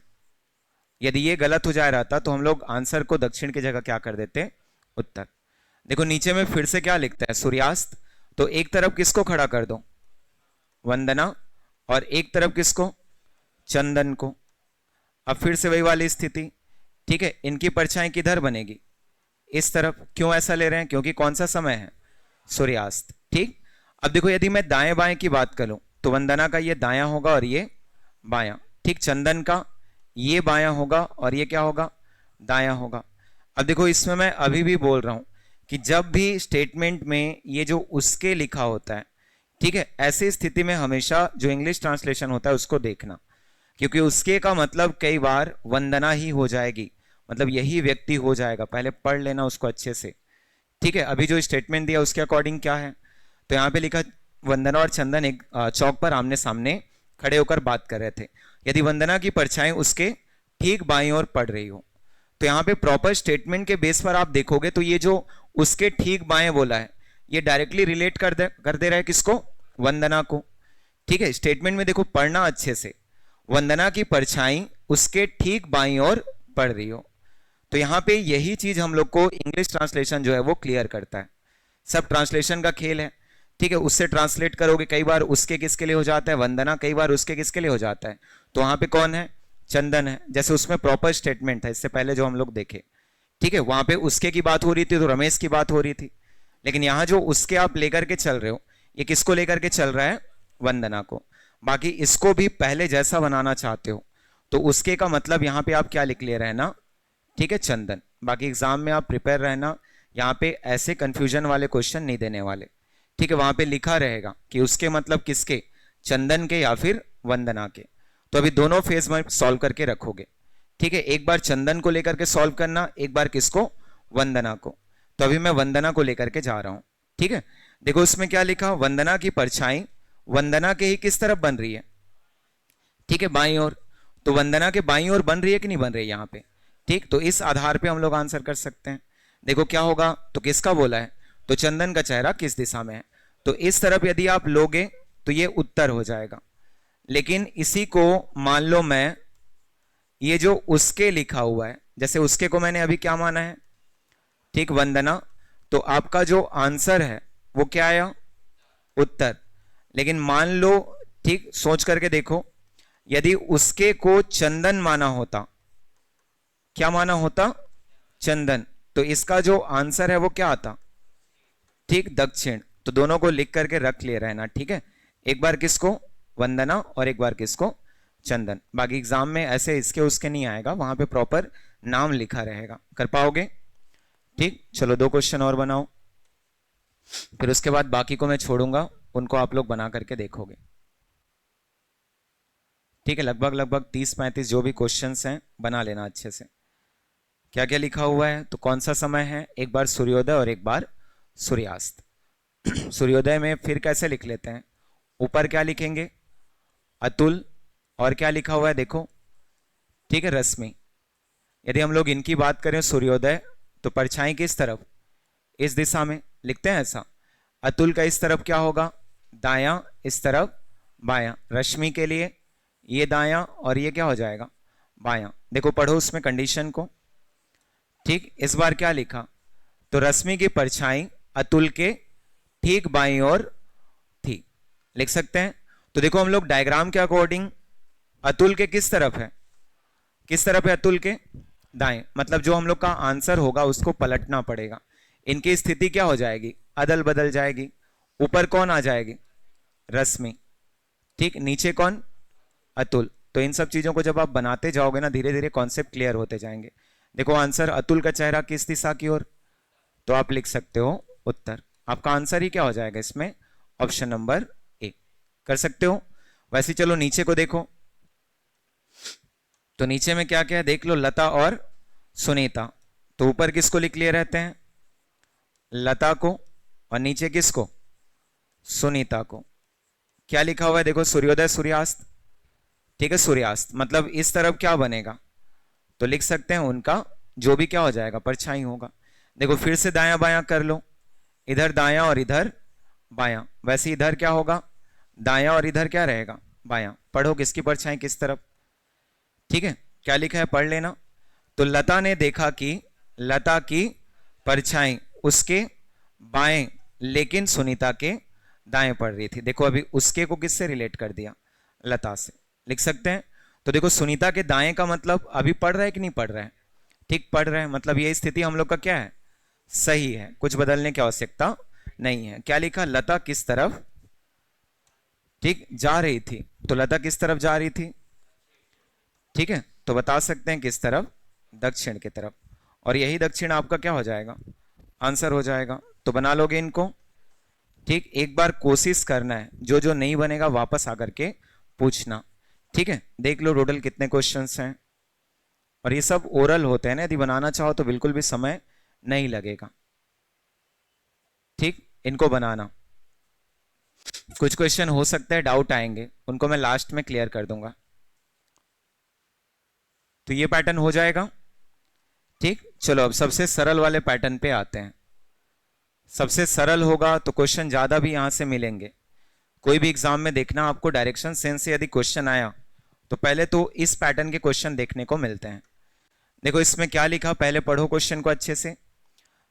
यदि ये गलत हो जा रहा था तो हम लोग आंसर को दक्षिण की जगह क्या कर देते, उत्तर। देखो नीचे में फिर से क्या लिखता है, सूर्यास्त, तो एक तरफ किसको खड़ा कर दो, वंदना, और एक तरफ किसको, चंदन को। अब फिर से वही वाली स्थिति, ठीक है, इनकी परछाई किधर बनेगी, इस तरफ। क्यों ऐसा ले रहे हैं, क्योंकि कौन सा समय है, सूर्यास्त, ठीक। अब देखो यदि मैं दाएं बाएं की बात करूं, तो वंदना का ये दायां होगा और ये बायां, ठीक। चंदन का ये बायां होगा और ये क्या होगा, दायां होगा। अब देखो इसमें मैं अभी भी बोल रहा हूं कि जब भी स्टेटमेंट में ये जो उसके लिखा होता है, ठीक है, ऐसी स्थिति में हमेशा जो इंग्लिश ट्रांसलेशन होता है उसको देखना, क्योंकि उसके का मतलब कई बार वंदना ही हो जाएगी, मतलब यही व्यक्ति हो जाएगा। पहले पढ़ लेना उसको अच्छे से, ठीक है। अभी जो स्टेटमेंट दिया उसके अकॉर्डिंग क्या है, तो यहाँ पे लिखा वंदना और चंदन एक चौक पर आमने सामने खड़े होकर बात कर रहे थे। यदि वंदना की परछाई उसके ठीक बाईं ओर पड़ रही हो, तो यहाँ पे प्रॉपर स्टेटमेंट के बेस पर आप देखोगे तो ये जो उसके ठीक बाएं बोला है, ये डायरेक्टली रिलेट कर दे रहा है किसको, वंदना को, ठीक है। स्टेटमेंट में देखो पढ़ना अच्छे से, वंदना की परछाई उसके ठीक बाईं ओर पड़ रही हो, तो यहाँ पे यही चीज हम लोग को इंग्लिश ट्रांसलेशन जो है वो क्लियर करता है। सब ट्रांसलेशन का खेल है, ठीक है। उससे ट्रांसलेट करोगे, कई बार उसके किसके लिए हो जाता है वंदना, कई बार उसके किसके लिए हो जाता है, तो वहां पे कौन है, चंदन है। जैसे उसमें प्रॉपर स्टेटमेंट है, इससे पहले जो हम लोग देखे, ठीक है, वहां पे उसके की बात हो रही थी तो रमेश की बात हो रही थी, लेकिन यहाँ जो उसके आप लेकर के चल रहे हो, ये किसको लेकर के चल रहा है, वंदना को। बाकी इसको भी पहले जैसा बनाना चाहते हो तो उसके का मतलब यहाँ पे आप क्या लिख ले रहना, ठीक है, चंदन। बाकी एग्जाम में आप प्रिपेयर रहना, यहाँ पे ऐसे कंफ्यूजन वाले क्वेश्चन नहीं देने वाले, ठीक है। वहां पे लिखा रहेगा कि उसके मतलब किसके, चंदन के या फिर वंदना के। तो अभी दोनों फेज में सॉल्व करके रखोगे, ठीक है। एक बार चंदन को लेकर के सॉल्व करना, एक बार किसको, वंदना को। तो अभी मैं वंदना को लेकर के जा रहा हूं, ठीक है। देखो उसमें क्या लिखा, वंदना की परछाई वंदना के ही किस तरफ बन रही है, ठीक है, बाईं ओर। तो वंदना के बाईं ओर बन रही है कि नहीं बन रही है यहाँ पे, ठीक। तो इस आधार पे हम लोग आंसर कर सकते हैं। देखो क्या होगा, तो किसका बोला है, तो चंदन का चेहरा किस दिशा में है, तो इस तरफ यदि आप लोगे तो ये उत्तर हो जाएगा। लेकिन इसी को मान लो मैं ये जो उसके लिखा हुआ है, जैसे उसके को मैंने अभी क्या माना है, ठीक, वंदना। तो आपका जो आंसर है वो क्या आया, उत्तर। लेकिन मान लो, ठीक, सोच करके देखो, यदि उसके को चंदन माना होता, क्या माना होता, चंदन, तो इसका जो आंसर है वो क्या आता, ठीक, दक्षिण। तो दोनों को लिख करके रख ले रहना, ठीक है। एक बार किसको, वंदना, और एक बार किसको, चंदन। बाकी एग्जाम में ऐसे इसके उसके नहीं आएगा, वहां पे प्रॉपर नाम लिखा रहेगा। कर पाओगे, ठीक। चलो 2 क्वेश्चन और बनाओ, फिर उसके बाद बाकी को मैं छोड़ूंगा, उनको आप लोग बना करके देखोगे, ठीक है। लगभग 30-35 जो भी क्वेश्चंस हैं बना लेना अच्छे से। क्या क्या लिखा हुआ है, तो कौन सा समय है, एक बार सूर्योदय और एक बार सूर्यास्त। सूर्योदय में फिर कैसे लिख लेते हैं, ऊपर क्या लिखेंगे, अतुल, और क्या लिखा हुआ है देखो, ठीक है, रश्मि। यदि हम लोग इनकी बात करें सूर्योदय, तो परछाई किस तरफ, इस दिशा में लिखते हैं ऐसा। अतुल का इस तरफ क्या होगा, दायां, इस तरफ बायां। रश्मि के लिए ये दायां और ये क्या हो जाएगा, बायां। देखो पढ़ो उसमें कंडीशन को, ठीक। इस बार क्या लिखा, तो रश्मि की परछाई अतुल के ठीक बाईं ओर थी, लिख सकते हैं। तो देखो हम लोग डायग्राम के अकॉर्डिंग अतुल के किस तरफ है, किस तरफ है, अतुल के दाएं। मतलब जो हम लोग का आंसर होगा उसको पलटना पड़ेगा, इनकी स्थिति क्या हो जाएगी, अदल बदल जाएगी। ऊपर कौन आ जाएगी, रश्मि, ठीक, नीचे कौन, अतुल। तो इन सब चीजों को जब आप बनाते जाओगे ना, धीरे धीरे कॉन्सेप्ट क्लियर होते जाएंगे। देखो आंसर, अतुल का चेहरा किस दिशा की ओर, तो आप लिख सकते हो उत्तर। आपका आंसर ही क्या हो जाएगा इसमें, ऑप्शन नंबर ए। कर सकते हो। वैसे चलो नीचे को देखो, तो नीचे में क्या क्या है देख लो, लता और सुनीता। तो ऊपर किसको लिख लिए रहते हैं, लता को, और नीचे किसको, सुनीता को। क्या लिखा हुआ है देखो, सूर्योदय सूर्यास्त, ठीक है, सूर्यास्त। मतलब इस तरफ क्या बनेगा, तो लिख सकते हैं उनका जो भी क्या हो जाएगा, परछाई होगा। देखो फिर से दायां बायां कर लो, इधर दायां और इधर बायां। वैसे इधर क्या होगा, दायां, और इधर क्या रहेगा, बायां। पढ़ो किसकी परछाई किस तरफ, ठीक है। क्या लिखा है पढ़ लेना। तो लता ने देखा कि लता की परछाई उसके बाएं लेकिन सुनीता के दाएं पड़ रही थी। देखो अभी उसके को किससे रिलेट कर दिया, लता से, लिख सकते हैं। तो देखो सुनीता के दाएं का मतलब अभी पढ़ रहा है कि नहीं पढ़ रहा है, ठीक, पढ़ रहा है। मतलब ये स्थिति हम लोग का क्या है, सही है, कुछ बदलने की आवश्यकता नहीं है। क्या लिखा, लता किस तरफ, ठीक, जा रही थी। तो लता किस तरफ जा रही थी, ठीक है। तो बता सकते हैं किस तरफ, दक्षिण की तरफ। और यही दक्षिण आपका क्या हो जाएगा, आंसर हो जाएगा। तो बना लोगे इनको, ठीक। एक बार कोशिश करना है, जो जो नहीं बनेगा वापस आकर के पूछना, ठीक है। देख लो टोटल कितने क्वेश्चंस हैं, और ये सब ओरल होते हैं ना, यदि बनाना चाहो तो बिल्कुल भी समय नहीं लगेगा, ठीक। इनको बनाना, कुछ क्वेश्चन हो सकता है डाउट आएंगे, उनको मैं लास्ट में क्लियर कर दूंगा। तो ये पैटर्न हो जाएगा, ठीक। चलो अब सबसे सरल वाले पैटर्न पे आते हैं। सबसे सरल होगा तो क्वेश्चन ज्यादा भी यहां से मिलेंगे। कोई भी एग्जाम में देखना आपको, डायरेक्शन सेंस से यदि क्वेश्चन आया तो पहले तो इस पैटर्न के क्वेश्चन देखने को मिलते हैं। देखो इसमें क्या लिखा, पहले पढ़ो क्वेश्चन को अच्छे से।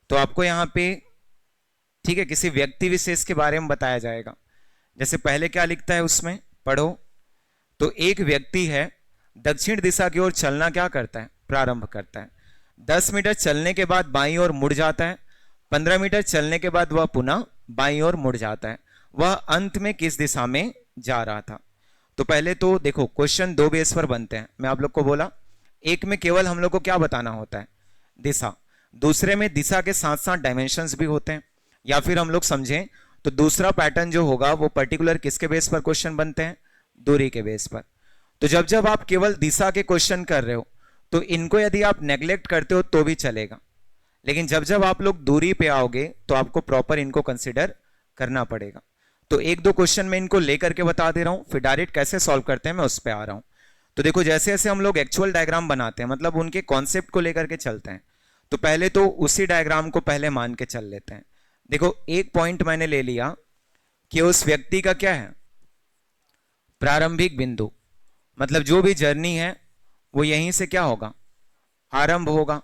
तो आपको यहाँ पे, ठीक है, किसी व्यक्ति विशेष के बारे में बताया जाएगा। जैसे पहले क्या लिखता है उसमें, पढ़ो। तो एक व्यक्ति है, दक्षिण दिशा की ओर चलना क्या करता है, प्रारंभ करता है। 10 मीटर चलने के बाद बाईं ओर मुड़ जाता है। 15 मीटर चलने के बाद वह पुनः बाईं ओर मुड़ जाता है। वह अंत में किस दिशा में जा रहा था। तो पहले तो देखो क्वेश्चन दो बेस पर बनते हैं, मैं आप लोग को बोला एक में केवल हम लोग को क्या बताना होता है, दिशा, दूसरे में दिशा के साथ साथ डायमेंशंस भी होते हैं, या फिर हम लोग समझें तो दूसरा पैटर्न जो होगा वो पर्टिकुलर किसके बेस पर क्वेश्चन बनते हैं, दूरी के बेस पर। तो जब जब आप केवल दिशा के क्वेश्चन कर रहे हो तो इनको यदि आप नेग्लेक्ट करते हो तो भी चलेगा, लेकिन जब जब आप लोग दूरी पे आओगे तो आपको प्रॉपर इनको कंसिडर करना पड़ेगा। तो एक दो क्वेश्चन मैं इनको लेकर के बता दे रहा हूं, फिर डायरेक्ट कैसे सॉल्व करते हैं मैं उस पर आ रहा हूं। तो देखो जैसे जैसे हम लोग एक्चुअल डायग्राम बनाते हैं, मतलब उनके कॉन्सेप्ट को लेकर के चलते हैं, तो पहले तो उसी डायग्राम को पहले मान के चल लेते हैं। देखो एक पॉइंट मैंने ले लिया कि उस व्यक्ति का क्या है, प्रारंभिक बिंदु, मतलब जो भी जर्नी है वो यहीं से क्या होगा, आरंभ होगा,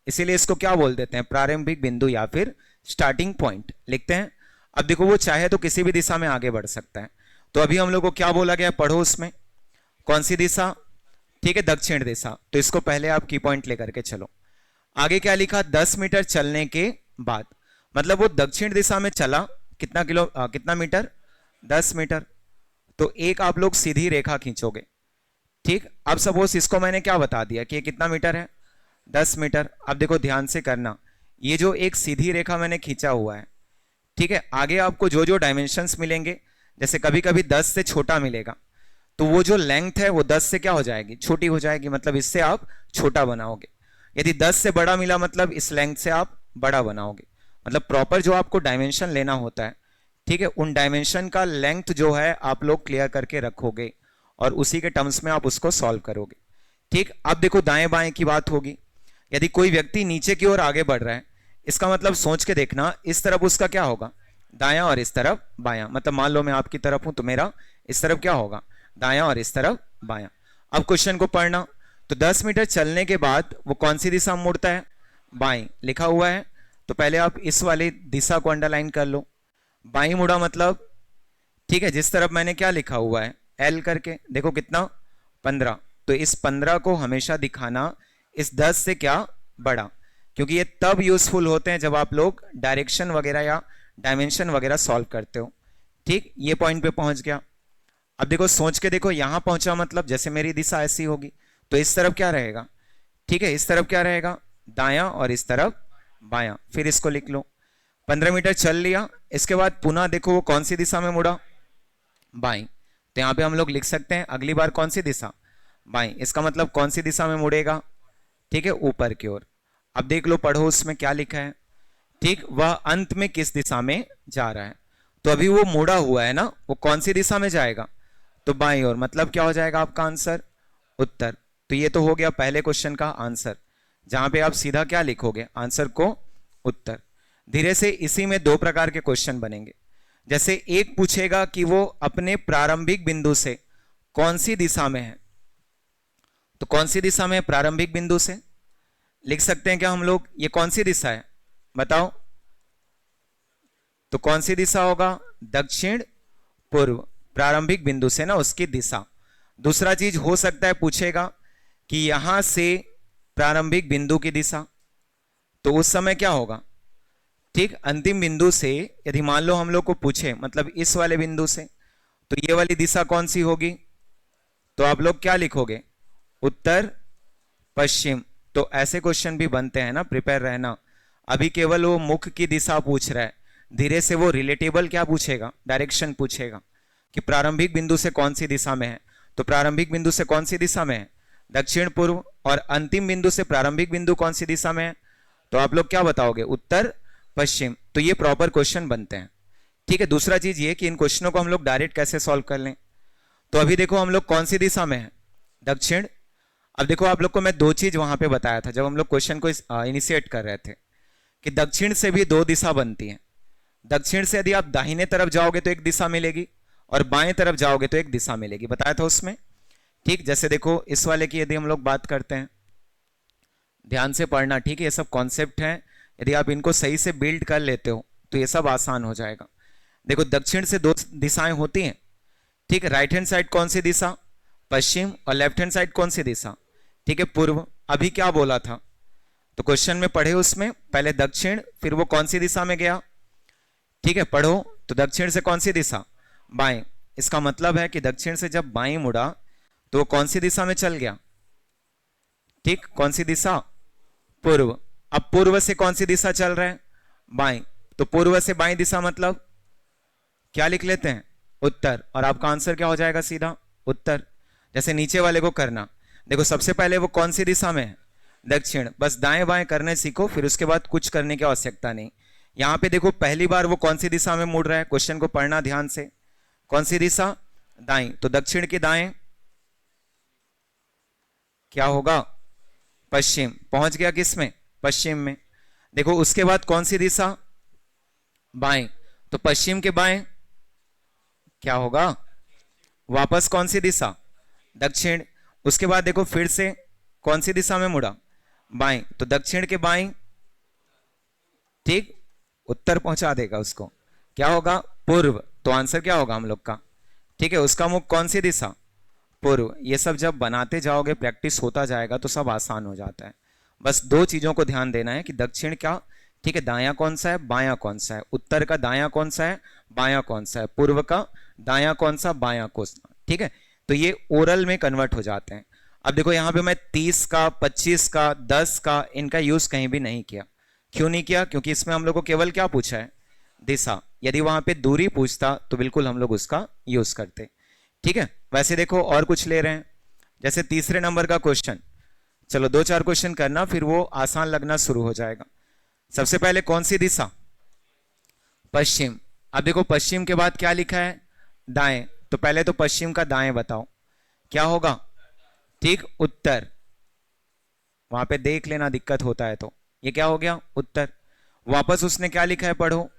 इसीलिए इसको क्या बोल देते हैं, प्रारंभिक बिंदु या फिर स्टार्टिंग पॉइंट लिखते हैं। अब देखो वो चाहे तो किसी भी दिशा में आगे बढ़ सकता है, तो अभी हम लोग को क्या बोला गया, पढ़ो उसमें कौन सी दिशा, ठीक है दक्षिण दिशा, तो इसको पहले आप की पॉइंट लेकर के चलो। आगे क्या लिखा, 10 मीटर चलने के बाद, मतलब वो दक्षिण दिशा में चला, कितना मीटर, 10 मीटर। तो एक आप लोग सीधी रेखा खींचोगे, ठीक। अब सपोज इसको मैंने क्या बता दिया कि ये कितना मीटर है, 10 मीटर। अब देखो ध्यान से करना, ये जो एक सीधी रेखा मैंने खींचा हुआ है, ठीक है, आगे आपको जो जो डायमेंशंस मिलेंगे, जैसे कभी कभी 10 से छोटा मिलेगा, तो वो जो लेंथ है वो 10 से क्या हो जाएगी, छोटी हो जाएगी, मतलब इससे आप छोटा बनाओगे। यदि 10 से बड़ा मिला मतलब इस लेंथ से आप बड़ा बनाओगे। मतलब प्रॉपर जो आपको डायमेंशन लेना होता है, ठीक है, उन डायमेंशन का लेंथ जो है आप लोग क्लियर करके रखोगे और उसी के टर्म्स में आप उसको सॉल्व करोगे, ठीक। अब देखो दाएं बाएं की बात होगी, यदि कोई व्यक्ति नीचे की ओर आगे बढ़ रहा है, इसका मतलब सोच के देखना, इस तरफ उसका क्या होगा, दायां, और इस तरफ बायां। मतलब मान लो मैं आपकी तरफ हूं तो मेरा इस तरफ क्या होगा, दायां, और इस तरफ बायां। अब क्वेश्चन को पढ़ना, तो 10 मीटर चलने के बाद वो कौन सी दिशा में मुड़ता है, बाईं लिखा हुआ है, तो पहले आप इस वाली दिशा को अंडरलाइन कर लो। बाईं मुड़ा मतलब, ठीक है, जिस तरफ मैंने क्या लिखा हुआ है, एल करके, देखो कितना, 15, तो इस 15 को हमेशा दिखाना इस 10 से क्या बड़ा, क्योंकि ये तब यूजफुल होते हैं जब आप लोग डायरेक्शन वगैरह या डायमेंशन वगैरह सॉल्व करते हो, ठीक। ये पॉइंट पे पहुंच गया। अब देखो सोच के देखो, यहां पहुंचा मतलब जैसे मेरी दिशा ऐसी होगी तो इस तरफ क्या रहेगा, ठीक है, इस तरफ क्या रहेगा, दायां, और इस तरफ बायां। फिर इसको लिख लो, 15 मीटर चल लिया, इसके बाद पुनः देखो वो कौन सी दिशा में मुड़ा, बाईं। तो यहां पे हम लोग लिख सकते हैं अगली बार कौन सी दिशा, बाईं। इसका मतलब कौन सी दिशा में मुड़ेगा, ठीक है, ऊपर की ओर। अब देख लो, पढ़ो उसमें क्या लिखा है, ठीक, वह अंत में किस दिशा में जा रहा है। तो अभी वो मुड़ा हुआ है ना, वो कौन सी दिशा में जाएगा, तो बाईं ओर, मतलब क्या हो जाएगा आपका आंसर, उत्तर। तो ये तो हो गया पहले क्वेश्चन का आंसर, जहां पे आप सीधा क्या लिखोगे, आंसर को उत्तर। धीरे से इसी में दो प्रकार के क्वेश्चन बनेंगे। जैसे एक पूछेगा कि वो अपने प्रारंभिक बिंदु से कौन सी दिशा में है, तो कौन सी दिशा में है, प्रारंभिक बिंदु से लिख सकते हैं क्या हम लोग, ये कौन सी दिशा है बताओ, तो कौन सी दिशा होगा, दक्षिण पूर्व, प्रारंभिक बिंदु से ना उसकी दिशा। दूसरा चीज हो सकता है पूछेगा कि यहां से प्रारंभिक बिंदु की दिशा, तो उस समय क्या होगा, ठीक, अंतिम बिंदु से यदि मान लो हम लोग को पूछे, मतलब इस वाले बिंदु से, तो ये वाली दिशा कौन सी होगी, तो आप लोग क्या लिखोगे, उत्तर पश्चिम। तो ऐसे क्वेश्चन भी बनते हैं ना, प्रिपेयर रहना। अभी केवल वो मुख की दिशा पूछ रहा है, धीरे से वो रिलेटेबल क्या पूछेगा, डायरेक्शन पूछेगा कि प्रारंभिक बिंदु से कौन सी दिशा में है, तो प्रारंभिक बिंदु से कौन सी दिशा में है, दक्षिण पूर्व, और अंतिम बिंदु से प्रारंभिक बिंदु कौन सी दिशा में है, तो आप लोग क्या बताओगे, उत्तर पश्चिम। तो ये प्रॉपर क्वेश्चन बनते हैं, ठीक है। दूसरा चीज ये कि इन क्वेश्चनों को हम लोग डायरेक्ट कैसे सॉल्व कर लें, तो अभी देखो हम लोग कौन सी दिशा में है, दक्षिण। अब देखो आप लोग को मैं दो चीज वहां पे बताया था जब हम लोग क्वेश्चन को इनिशिएट कर रहे थे, कि दक्षिण से भी दो दिशा बनती है। दक्षिण से यदि आप दाहिने तरफ जाओगे तो एक दिशा मिलेगी, और बाएं तरफ जाओगे तो एक दिशा मिलेगी, बताया था उसमें, ठीक। जैसे देखो इस वाले की यदि हम लोग बात करते हैं, ध्यान से पढ़ना, ठीक है, ये सब कॉन्सेप्ट हैं, यदि आप इनको सही से बिल्ड कर लेते हो तो ये सब आसान हो जाएगा। देखो दक्षिण से दो दिशाएं होती हैं, ठीक है, राइट हैंड साइड कौन सी दिशा, पश्चिम, और लेफ्ट हैंड साइड कौन सी दिशा, ठीक है, पूर्व। अभी क्या बोला था, तो क्वेश्चन में पढ़े उसमें पहले दक्षिण, फिर वो कौन सी दिशा में गया, ठीक है, पढ़ो, तो दक्षिण से कौन सी दिशा, बाएं, इसका मतलब है कि दक्षिण से जब बाएं मुड़ा तो वो कौन सी दिशा में चल गया? ठीक, कौन सी दिशा? पूर्व। अब पूर्व से कौन सी दिशा चल रहा है? बाएं। तो पूर्व से बाएं दिशा मतलब क्या लिख लेते हैं? उत्तर। और आपका आंसर क्या हो जाएगा? सीधा उत्तर। जैसे नीचे वाले को करना, देखो सबसे पहले वो कौन सी दिशा में है? दक्षिण। बस दाएं बाएं करने सीखो, फिर उसके बाद कुछ करने की आवश्यकता नहीं। यहां पे देखो पहली बार वो कौन सी दिशा में मुड़ रहा है, क्वेश्चन को पढ़ना ध्यान से। कौन सी दिशा? दाएं। तो दक्षिण के दाएं क्या होगा? पश्चिम। पहुंच गया किस में? पश्चिम में। देखो उसके बाद कौन सी दिशा? बाएं। तो पश्चिम के बाएं क्या होगा? वापस कौन सी दिशा? दक्षिण। उसके बाद देखो फिर से कौन सी दिशा में मुड़ा? बाएं। तो दक्षिण के बाएं ठीक उत्तर पहुंचा देगा उसको। क्या होगा? पूर्व। तो आंसर क्या होगा हम लोग का? ठीक है, उसका मुख कौन सी दिशा? पूर्व। ये सब जब बनाते जाओगे, प्रैक्टिस होता जाएगा तो सब आसान हो जाता है। बस दो चीजों को ध्यान देना है कि दक्षिण क्या, ठीक है, दायां कौन सा है, बायां कौन सा है, उत्तर का दायां कौन सा है, बायां कौन सा है, पूर्व का दायां कौन सा, बायां कौन सा। ठीक है, तो ये ओरल में कन्वर्ट हो जाते हैं। अब देखो यहाँ पे मैं 30 का, 25 का, 10 का, इनका यूज कहीं भी नहीं किया। क्यों नहीं किया? क्योंकि इसमें हम लोग को केवल क्या पूछा है? दिशा। यदि वहां पे दूरी पूछता तो बिल्कुल हम लोग उसका यूज करते। ठीक है, वैसे देखो और कुछ ले रहे हैं, जैसे तीसरे नंबर का क्वेश्चन। चलो दो चार क्वेश्चन करना, फिर वो आसान लगना शुरू हो जाएगा। सबसे पहले कौन सी दिशा? पश्चिम। अब देखो पश्चिम के बाद क्या लिखा है? दाएं। तो पहले तो पश्चिम का दाएं बताओ क्या होगा? ठीक, उत्तर। वहां पे देख लेना, दिक्कत होता है तो। ये क्या हो गया? उत्तर। वापस उसने क्या लिखा है पढ़ो।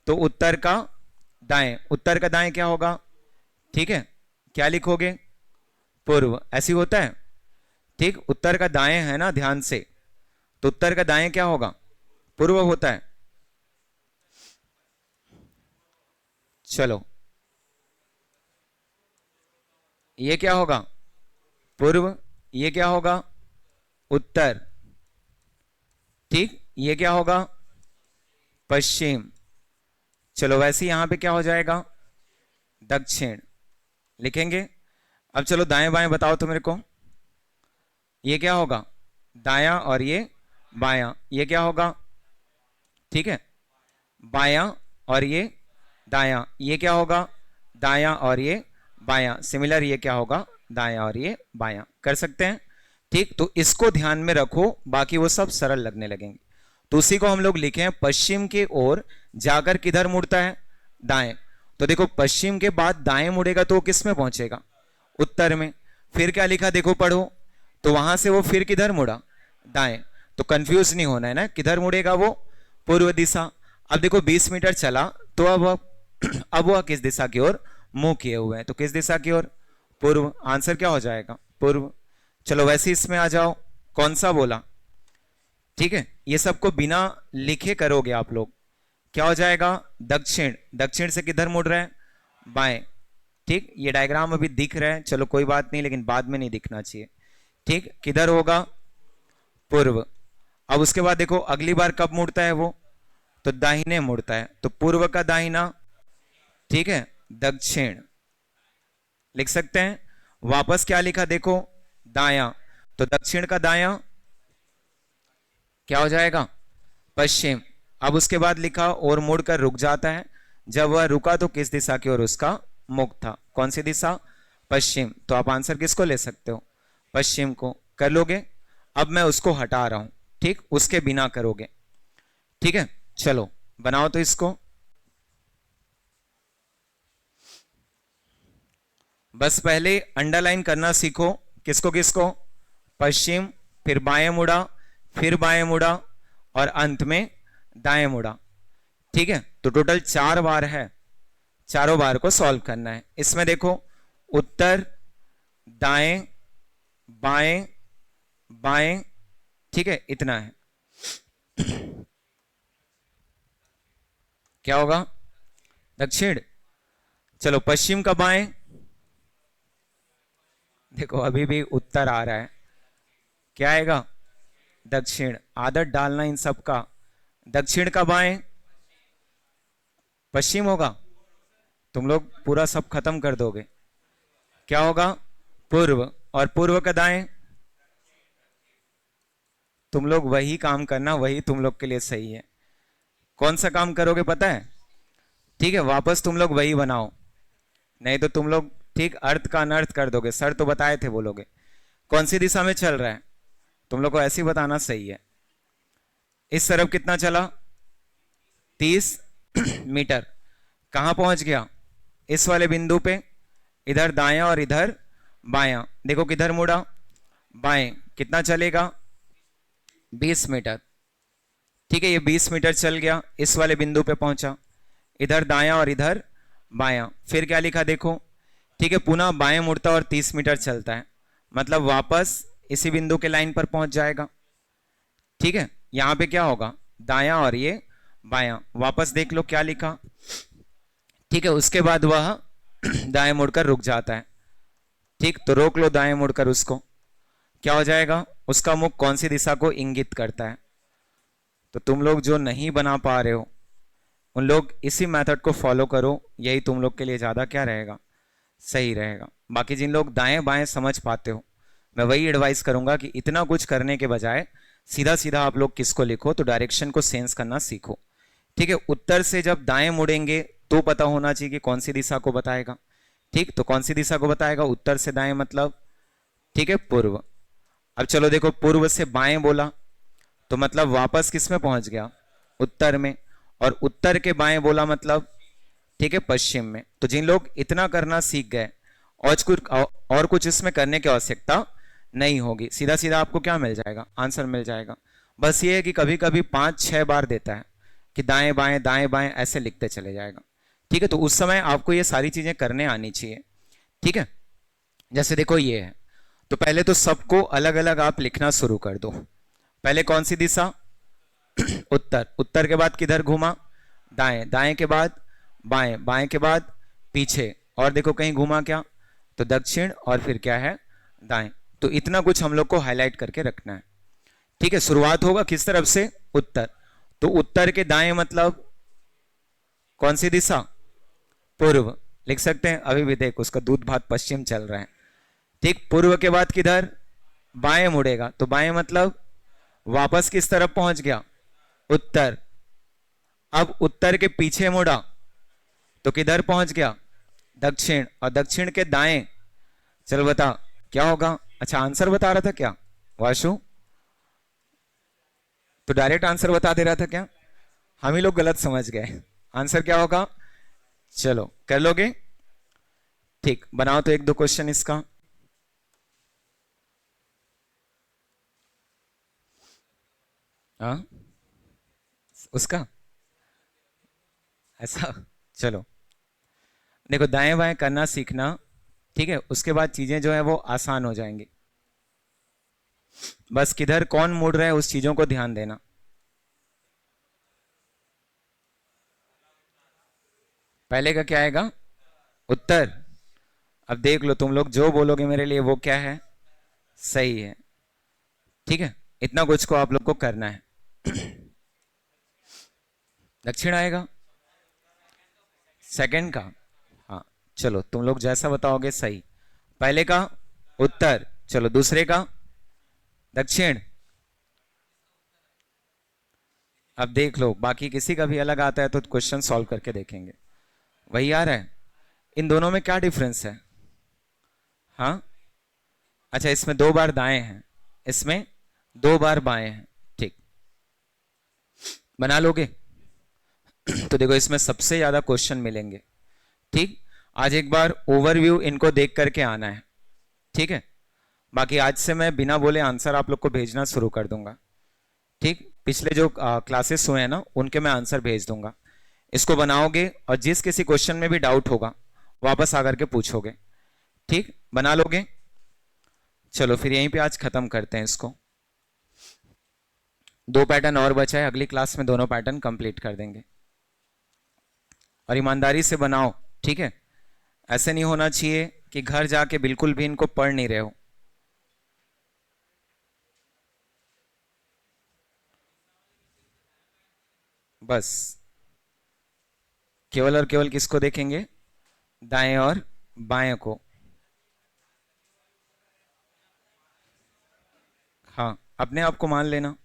तो उत्तर का दाएं। उत्तर का दाएं क्या होगा? ठीक है, क्या लिखोगे? पूर्व। ऐसी होता है? ठीक, उत्तर का दाएं है ना, ध्यान से। तो उत्तर का दाएं क्या होगा? पूर्व होता है। चलो ये क्या होगा? पूर्व। ये क्या होगा? उत्तर। ठीक, ये क्या होगा? पश्चिम। चलो वैसे यहां पे क्या हो जाएगा? दक्षिण लिखेंगे। अब चलो दाएं बाएं बताओ तो मेरे को। ये क्या होगा? दायां। और ये बायां। ये क्या होगा? ठीक है, बायां। और ये दायां। ये क्या होगा? दायां। और ये बायां। सिमिलर ये क्या होगा? दायां। और ये बायां। कर सकते हैं? ठीक, तो इसको ध्यान में रखो, बाकी वो सब सरल लगने लगेंगे। तो उसी को हम लोग लिखे हैं, पश्चिम की ओर जाकर किधर मुड़ता है? दाएं। तो देखो पश्चिम के बाद दाएं मुड़ेगा तो वो किस में पहुंचेगा? उत्तर में। फिर क्या लिखा देखो पढ़ो। तो वहां से वो फिर किधर मुड़ा? दाएं। तो कंफ्यूज नहीं होना है ना, किधर मुड़ेगा वो? पूर्व दिशा। अब देखो 20 मीटर चला तो अब वह किस दिशा की ओर मुंह किए हुए हैं? तो किस दिशा की ओर? पूर्व। आंसर क्या हो जाएगा? पूर्व। चलो वैसे इसमें आ जाओ, कौन सा बोला? ठीक है, ये सबको बिना लिखे करोगे आप लोग। क्या हो जाएगा? दक्षिण। दक्षिण से किधर मुड़ रहे हैं? बाएं। ठीक, ये डायग्राम अभी दिख रहा है, चलो कोई बात नहीं, लेकिन बाद में नहीं दिखना चाहिए। ठीक, किधर होगा? पूर्व। अब उसके बाद देखो अगली बार कब मुड़ता है वो? तो दाहिने मुड़ता है। तो पूर्व का दाहिना, ठीक है, दक्षिण लिख सकते हैं। वापस क्या लिखा देखो? दायां। तो दक्षिण का दायां क्या हो जाएगा? पश्चिम। अब उसके बाद लिखा और मुड़कर रुक जाता है। जब वह रुका तो किस दिशा की ओर उसका मुख था? कौन सी दिशा? पश्चिम। तो आप आंसर किसको ले सकते हो? पश्चिम को। कर लोगे? अब मैं उसको हटा रहा हूं, ठीक, उसके बिना करोगे। ठीक है, चलो बनाओ तो इसको। बस पहले अंडरलाइन करना सीखो। किसको किसको? पश्चिम, फिर बाएं मुड़ा, फिर बाएं मुड़ा, और अंत में दाएं मुड़ा। ठीक है, तो टोटल 4 बार है। चारों बार को सॉल्व करना है। इसमें देखो उत्तर, दाएं, बाएं, बाएं, ठीक है, इतना है। क्या होगा? दक्षिण। चलो पश्चिम का बाएं, देखो अभी भी उत्तर आ रहा है, क्या आएगा? दक्षिण। आदत डालना इन सब का। दक्षिण का बाएं पश्चिम होगा, तुम लोग पूरा सब खत्म कर दोगे। क्या होगा? पूर्व। और पूर्व का दाएं? तुम लोग वही काम करना, वही तुम लोग के लिए सही है। कौन सा काम करोगे पता है? ठीक है, वापस तुम लोग वही बनाओ, नहीं तो तुम लोग ठीक अर्थ का अनर्थ कर दोगे। सर तो बताए थे, बोलोगे कौन सी दिशा में चल रहा है, तुम लोग को ऐसे ही बताना सही है। इस तरफ कितना चला? 30 मीटर। कहां पहुंच गया? इस वाले बिंदु पे। इधर दायां और इधर बायां। देखो किधर मुड़ा? बाएं। कितना चलेगा? 20 मीटर। ठीक है, ये 20 मीटर चल गया, इस वाले बिंदु पे पहुंचा। इधर दायां और इधर बायां। फिर क्या लिखा देखो? ठीक है, पुनः बाएं मुड़ता और 30 मीटर चलता है, मतलब वापस इसी बिंदु के लाइन पर पहुंच जाएगा। ठीक है, यहां पे क्या होगा? दायां और ये बायां। वापस देख लो क्या लिखा। ठीक है, उसके बाद वह दाएं मुड़कर रुक जाता है। ठीक, तो रोक लो दाएं मुड़कर उसको। क्या हो जाएगा? उसका मुख कौन सी दिशा को इंगित करता है? तो तुम लोग जो नहीं बना पा रहे हो, उन लोग इसी मेथड को फॉलो करो, यही तुम लोग के लिए ज़्यादा क्या रहेगा, सही रहेगा। बाकी जिन लोग दाएं बाएं समझ पाते हो, मैं वही एडवाइस करूंगा कि इतना कुछ करने के बजाय सीधा सीधा आप लोग किसको लिखो, तो डायरेक्शन को सेंस करना सीखो। ठीक है, उत्तर से जब दाएं मुड़ेंगे तो पता होना चाहिए कि कौन सी दिशा को बताएगा। ठीक, तो कौन सी दिशा को बताएगा? उत्तर से दाएं मतलब, ठीक है, पूर्व। अब चलो देखो, पूर्व से बाएं बोला तो मतलब वापस किस में पहुंच गया? उत्तर में। और उत्तर के बाएं बोला मतलब, ठीक है, पश्चिम में। तो जिन लोग इतना करना सीख गए, और कुछ इसमें करने की आवश्यकता नहीं होगी, सीधा सीधा आपको क्या मिल जाएगा? आंसर मिल जाएगा। बस ये है कि कभी कभी 5-6 बार देता है कि दाएं बाएं ऐसे लिखते चले जाएगा। ठीक है, तो उस समय आपको ये सारी चीजें करने आनी चाहिए। ठीक है, जैसे देखो ये है, तो पहले तो सबको अलग अलग आप लिखना शुरू कर दो। पहले कौन सी दिशा? उत्तर। उत्तर के बाद किधर घूमा? दाएं। दाएं के बाद बाएं। बाएं के बाद पीछे। और देखो कहीं घूमा क्या? तो दक्षिण। और फिर क्या है? दाएं। तो इतना कुछ हम लोग को हाईलाइट करके रखना है। ठीक है, शुरुआत होगा किस तरफ से? उत्तर। तो उत्तर के दाएं मतलब कौन सी दिशा? पूर्व। लिख सकते हैं, अभी भी देख उसका दूध भात पश्चिम चल रहा है। ठीक, पूर्व के बाद किधर? बाएं मुड़ेगा, तो बाएं मतलब वापस किस तरफ पहुंच गया? उत्तर। अब उत्तर के पीछे मुड़ा तो किधर पहुंच गया? दक्षिण। और दक्षिण के दाएं, चल बता क्या होगा? अच्छा, आंसर बता रहा था क्या वाशु? तो डायरेक्ट आंसर बता दे रहा था क्या? हम ही लोग गलत समझ गए। आंसर क्या होगा? चलो कर लोगे? ठीक, बनाओ तो एक दो क्वेश्चन इसका। हाँ, उसका ऐसा। चलो देखो, दाएं बाएं करना सीखना, ठीक है, उसके बाद चीजें जो है वो आसान हो जाएंगी। बस किधर कौन मुड़ रहा है उस चीजों को ध्यान देना। पहले का क्या आएगा? उत्तर। अब देख लो, तुम लोग जो बोलोगे मेरे लिए वो क्या है, सही है। ठीक है, इतना कुछ को आप लोग को करना है। दक्षिण आएगा सेकंड का। हाँ, चलो तुम लोग जैसा बताओगे सही। पहले का उत्तर, चलो दूसरे का दक्षिण। अब देख लो, बाकी किसी का भी अलग आता है तो क्वेश्चन सॉल्व करके देखेंगे। वही आ रहा है। इन दोनों में क्या डिफरेंस है? हाँ, अच्छा, इसमें 2 बार दाएं हैं, इसमें 2 बार बाएं हैं। ठीक, बना लोगे? तो देखो, इसमें सबसे ज्यादा क्वेश्चन मिलेंगे। ठीक, आज एक बार ओवरव्यू इनको देख करके आना है। ठीक है, बाकी आज से मैं बिना बोले आंसर आप लोग को भेजना शुरू कर दूंगा। ठीक, पिछले जो क्लासेस हुए हैं ना, उनके मैं आंसर भेज दूंगा। इसको बनाओगे और जिस किसी क्वेश्चन में भी डाउट होगा वापस आकर के पूछोगे। ठीक, बना लोगे? चलो फिर यहीं पे आज खत्म करते हैं इसको। 2 पैटर्न और बचा है, अगली क्लास में दोनों पैटर्न कंप्लीट कर देंगे। और ईमानदारी से बनाओ, ठीक है? ऐसे नहीं होना चाहिए कि घर जाके बिल्कुल भी इनको पढ़ नहीं रहे हो। बस केवल और केवल किसको देखेंगे? दाएं और बाएं को। हाँ, अपने आप को मान लेना।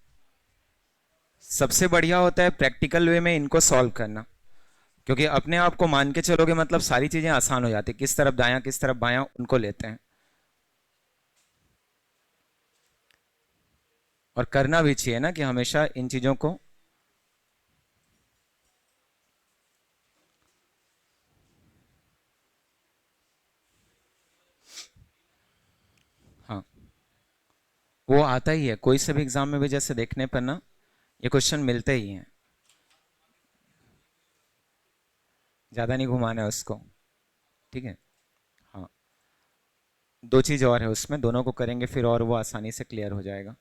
सबसे बढ़िया होता है प्रैक्टिकल वे में इनको सॉल्व करना, क्योंकि अपने आप को मान के चलोगे मतलब सारी चीजें आसान हो जाती, किस तरफ दायां किस तरफ बायां उनको लेते हैं। और करना भी चाहिए ना कि हमेशा इन चीजों को। हाँ, वो आता ही है कोई से भी एग्जाम में भी, जैसे देखने पर ना ये क्वेश्चन मिलते ही हैं। ज्यादा नहीं घुमाना है उसको। ठीक है। हाँ, दो चीज और है उसमें, दोनों को करेंगे फिर और वो आसानी से क्लियर हो जाएगा।